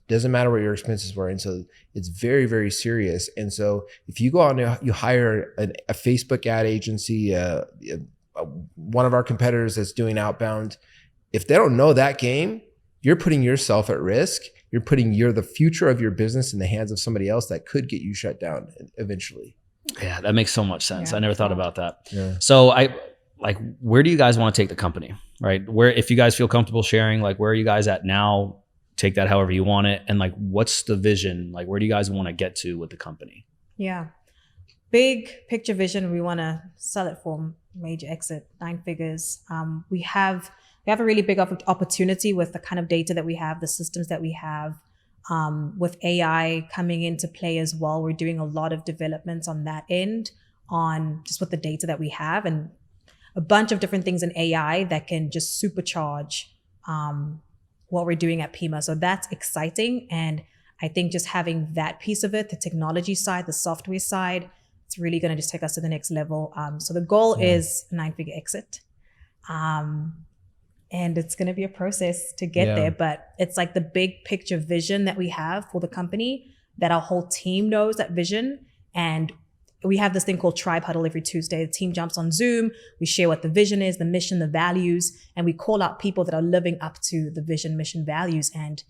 Doesn't matter what your expenses were. And so it's very, very serious. And so if you go out and you hire a Facebook ad agency, one of our competitors that's doing outbound, if they don't know that game, you're putting yourself at risk. You're putting the future of your business in the hands of somebody else that could get you shut down eventually. Yeah, that makes so much sense. Yeah. I never thought about that. Yeah. So where do you guys want to take the company, right? Where, if you guys feel comfortable sharing, like where are you guys at now? Take that however you want it. And like, what's the vision? Like, where do you guys want to get to with the company? Yeah. Big picture vision. We want to sell it for major exit, 9 figures. We have a really big opportunity with the kind of data that we have, the systems that we have, with AI coming into play as well. We're doing a lot of developments on that end, on just with the data that we have, and a bunch of different things in AI that can just supercharge what we're doing at Pima. So that's exciting. And I think just having that piece of it, the technology side, the software side, it's really going to just take us to the next level. So the goal is a 9-figure exit. And it's going to be a process to get there, but it's like the big picture vision that we have for the company, that our whole team knows that vision. And we have this thing called Tribe Huddle every Tuesday. The team jumps on Zoom. We share what the vision is, the mission, the values, and we call out people that are living up to the vision, mission, values. And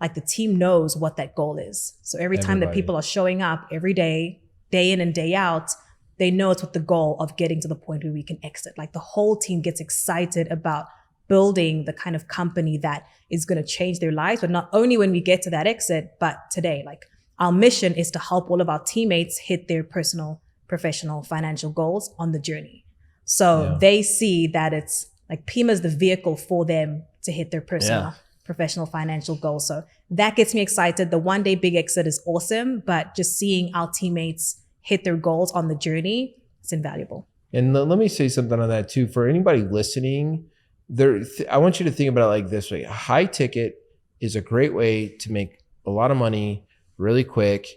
like the team knows what that goal is. So every time that people are showing up every day, day in and day out, they know it's with the goal of getting to the point where we can exit. Like the whole team gets excited about building the kind of company that is going to change their lives, but not only when we get to that exit, but today. Like our mission is to help all of our teammates hit their personal, professional, financial goals on the journey. So they see that it's like Pima's the vehicle for them to hit their personal, professional, financial goals. So that gets me excited. The one day big exit is awesome, but just seeing our teammates hit their goals on the journey, it's invaluable. And let me say something on that too. For anybody listening, I want you to think about it like this way. A high ticket is a great way to make a lot of money really quick,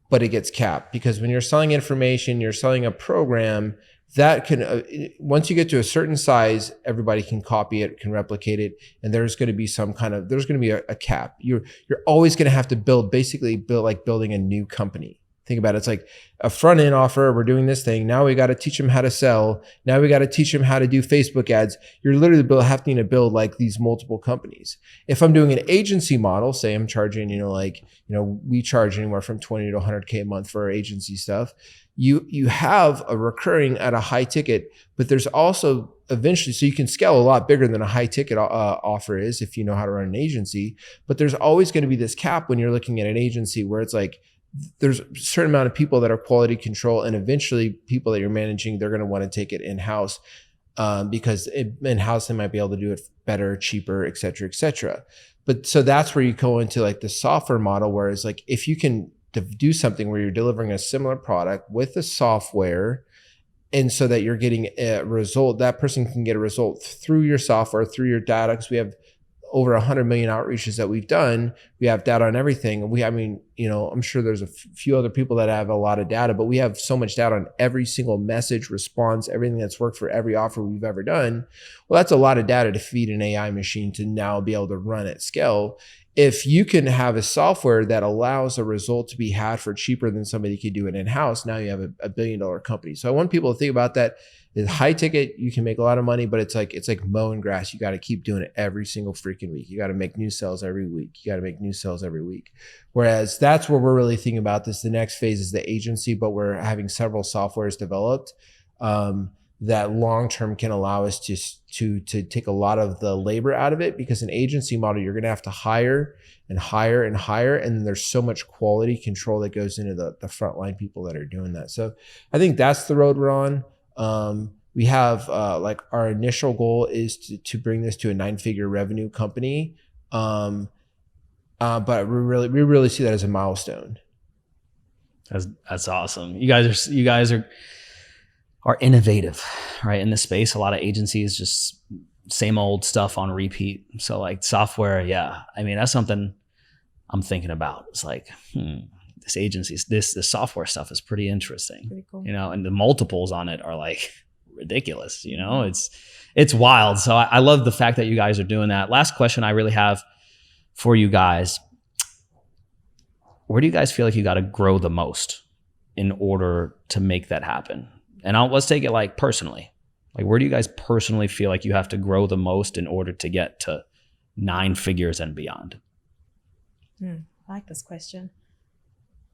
but it gets capped, because when you're selling information, you're selling a program that can, once you get to a certain size, everybody can copy it, can replicate it. And there's going to be there's going to be a cap. You're always going to have to build like building a new company. Think about it. It's like a front end offer. We're doing this thing. Now we got to teach them how to sell. Now we got to teach them how to do Facebook ads. You're literally having to build like these multiple companies. If I'm doing an agency model, say I'm charging, we charge anywhere from 20 to 100K a month for our agency stuff. You have a recurring at a high ticket, but there's also eventually, so you can scale a lot bigger than a high ticket offer is if you know how to run an agency. But there's always going to be this cap when you're looking at an agency where it's like, there's a certain amount of people that are quality control, and eventually people that you're managing, they're going to want to take it in-house because in-house they might be able to do it better, cheaper, et cetera, et cetera. But so that's where you go into like the software model, where it's like, if you can do something where you're delivering a similar product with the software, and so that you're getting a result, that person can get a result through your software, through your data, because we have over 100 million outreaches that we've done. We have data on everything. I'm sure there's a few other people that have a lot of data, but we have so much data on every single message, response, everything that's worked for every offer we've ever done. Well, that's a lot of data to feed an AI machine to now be able to run at scale. If you can have a software that allows a result to be had for cheaper than somebody could do it in-house, now you have a $1 billion company. So I want people to think about that. It's high ticket, you can make a lot of money, but it's like mowing grass. You got to keep doing it every single freaking week. You got to make new sales every week. Whereas that's where we're really thinking about this. The next phase is the agency, but we're having several softwares developed that long-term can allow us to take a lot of the labor out of it, because an agency model, you're going to have to hire and hire and hire. And then there's so much quality control that goes into the frontline people that are doing that. So I think that's the road we're on. We have our initial goal is to bring this to a 9-figure revenue company. But we really see that as a milestone. That's awesome. You guys are innovative, right? In this space, a lot of agencies just same old stuff on repeat. So like software, yeah. I mean, that's something I'm thinking about. It's like, this agencies, the software stuff is pretty interesting. Pretty cool. And the multiples on it are like ridiculous. It's wild. So I love the fact that you guys are doing that. Last question I really have for you guys. Where do you guys feel like you got to grow the most in order to make that happen? And let's take it like personally. Like, where do you guys personally feel like you have to grow the most in order to get to 9 figures and beyond? I like this question.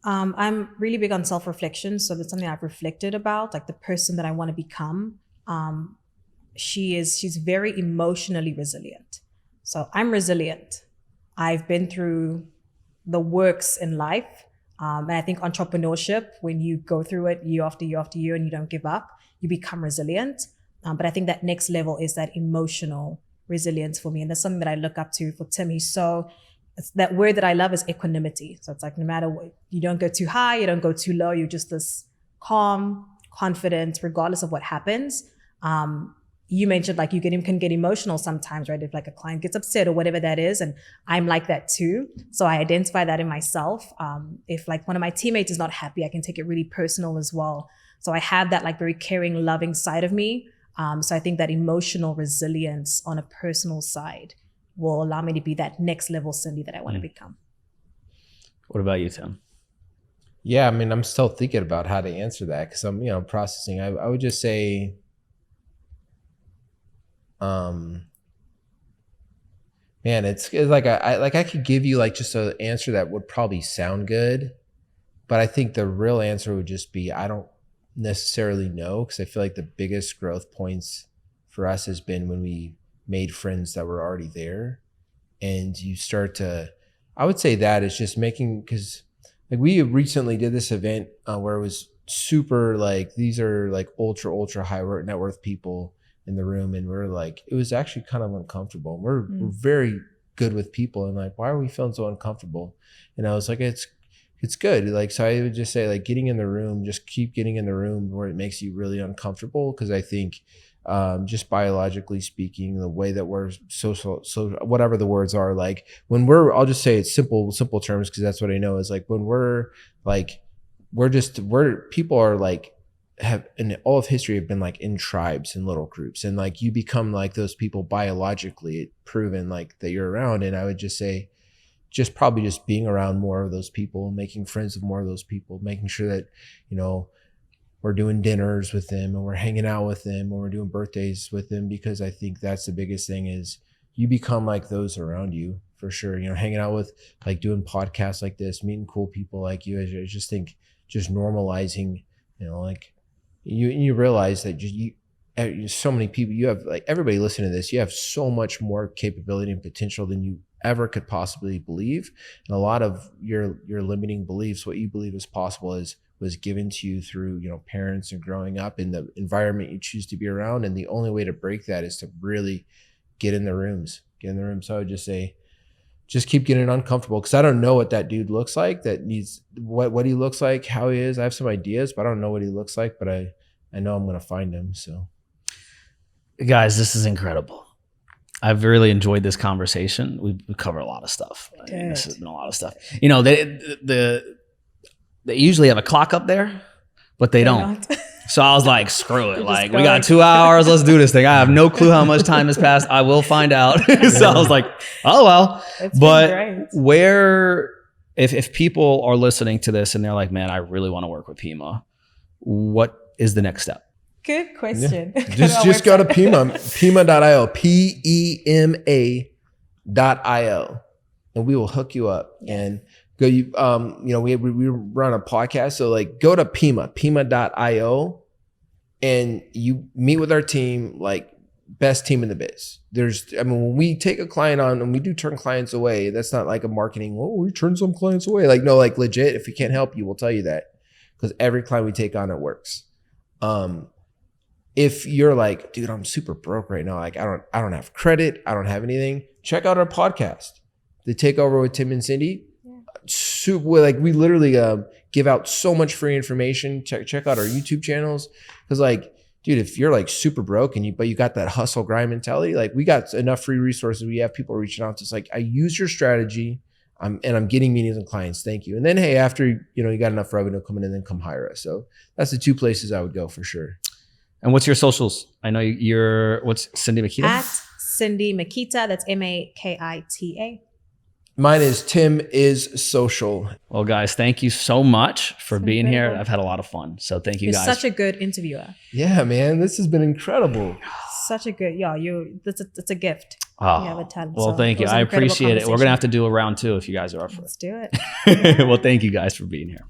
I'm really big on self-reflection. So that's something I've reflected about, like the person that I want to become. She's very emotionally resilient. So I'm resilient. I've been through the works in life. And I think entrepreneurship, when you go through it year after year after year and you don't give up, you become resilient. But I think that next level is that emotional resilience for me. And that's something that I look up to for Tim. It's that word that I love is equanimity. So it's like, no matter what, you don't go too high, you don't go too low. You're just this calm, confident, regardless of what happens. You mentioned like you can get emotional sometimes, right? If like a client gets upset or whatever that is. And I'm like that too. So I identify that in myself. If like one of my teammates is not happy, I can take it really personal as well. So I have that like very caring, loving side of me. So I think that emotional resilience on a personal side will allow me to be that next level Cindy that I want to become. What about you, Tim? Yeah, I mean, I'm still thinking about how to answer that because I'm, processing. I would just say, man, it's like I could give you like just an answer that would probably sound good, but I think the real answer would just be I don't necessarily know, because I feel like the biggest growth points for us has been when we made friends that were already there, and you start to, I would say that is just making, because like we recently did this event where it was super like these are like ultra high net worth people in the room, and we're like, it was actually kind of uncomfortable. We're very good with people, and like, why are we feeling so uncomfortable? And I was like, it's good. Like, so I would just say like getting in the room, just keep getting in the room where it makes you really uncomfortable. Cause I think just biologically speaking, the way that we're so whatever the words are, like when I'll just say it's simple terms, cause that's what I know is like when people are like, have in all of history have been like in tribes and little groups, and like you become like those people biologically proven like that you're around. And I would just say just probably just being around more of those people, making friends with more of those people, making sure that, you know, we're doing dinners with them and we're hanging out with them and we're doing birthdays with them, because I think that's the biggest thing is you become like those around you for sure. You know, hanging out with, like, doing podcasts like this, meeting cool people like you. I just think just normalizing, you know, like you realize that so many people, you have, like, everybody listening to this, you have so much more capability and potential than you ever could possibly believe. And a lot of your limiting beliefs, what you believe is possible, was given to you through, you know, parents and growing up in the environment you choose to be around. And the only way to break that is to really get in the rooms. So I would just say, just keep getting uncomfortable, because I don't know what that dude looks like, that needs what he looks like, how he is. I have some ideas, but I don't know what he looks like, but I know I'm going to find him. So Guys, this is incredible. I've really enjoyed this conversation. We cover a lot of stuff. I mean, this has been a lot of stuff. You know, they usually have a clock up there, but they don't. So I was like, screw it. Like, we got 2 hours. Let's do this thing. I have no clue how much time has passed. I will find out. So I was like, oh, well. But where, if people are listening to this and they're like, man, I really want to work with Pima, what is the next step? Good question. Yeah. Just go to Pima, Pima.io, PEMA.io, and we will hook you up. And go, you know, we run a podcast, so like go to Pima.io, and you meet with our team, like best team in the biz. When we take a client on and we do turn clients away, that's not like a marketing, oh, we turn some clients away. Like, no, like legit, if we can't help you, we'll tell you that, because every client we take on, it works. If you're like, dude, I'm super broke right now, like I don't have credit, I don't have anything, check out our podcast, The Takeover with Tim and Cindy. Like, we literally give out so much free information. Check out our YouTube channels, because, like, dude, if you're like super broke but you got that hustle grind mentality, like, we got enough free resources. We have people reaching out to us like, I use your strategy, and I'm getting meetings and clients. Thank you. And then, hey, after, you know, you got enough revenue coming in, then come hire us. So that's the two places I would go for sure. And what's your socials? I know what's Cindy Makita? At Cindy Makita. That's Makita. Mine is Tim is Social. Well, guys, thank you so much for being here. I've had a lot of fun. So thank you, guys. You're such a good interviewer. Yeah, man, this has been incredible. Such a good, it's a gift. Oh, you have a talent. well, thank you. I appreciate it. We're going to have to do a round 2 if you guys are up for it. Let's do it. Well, thank you guys for being here.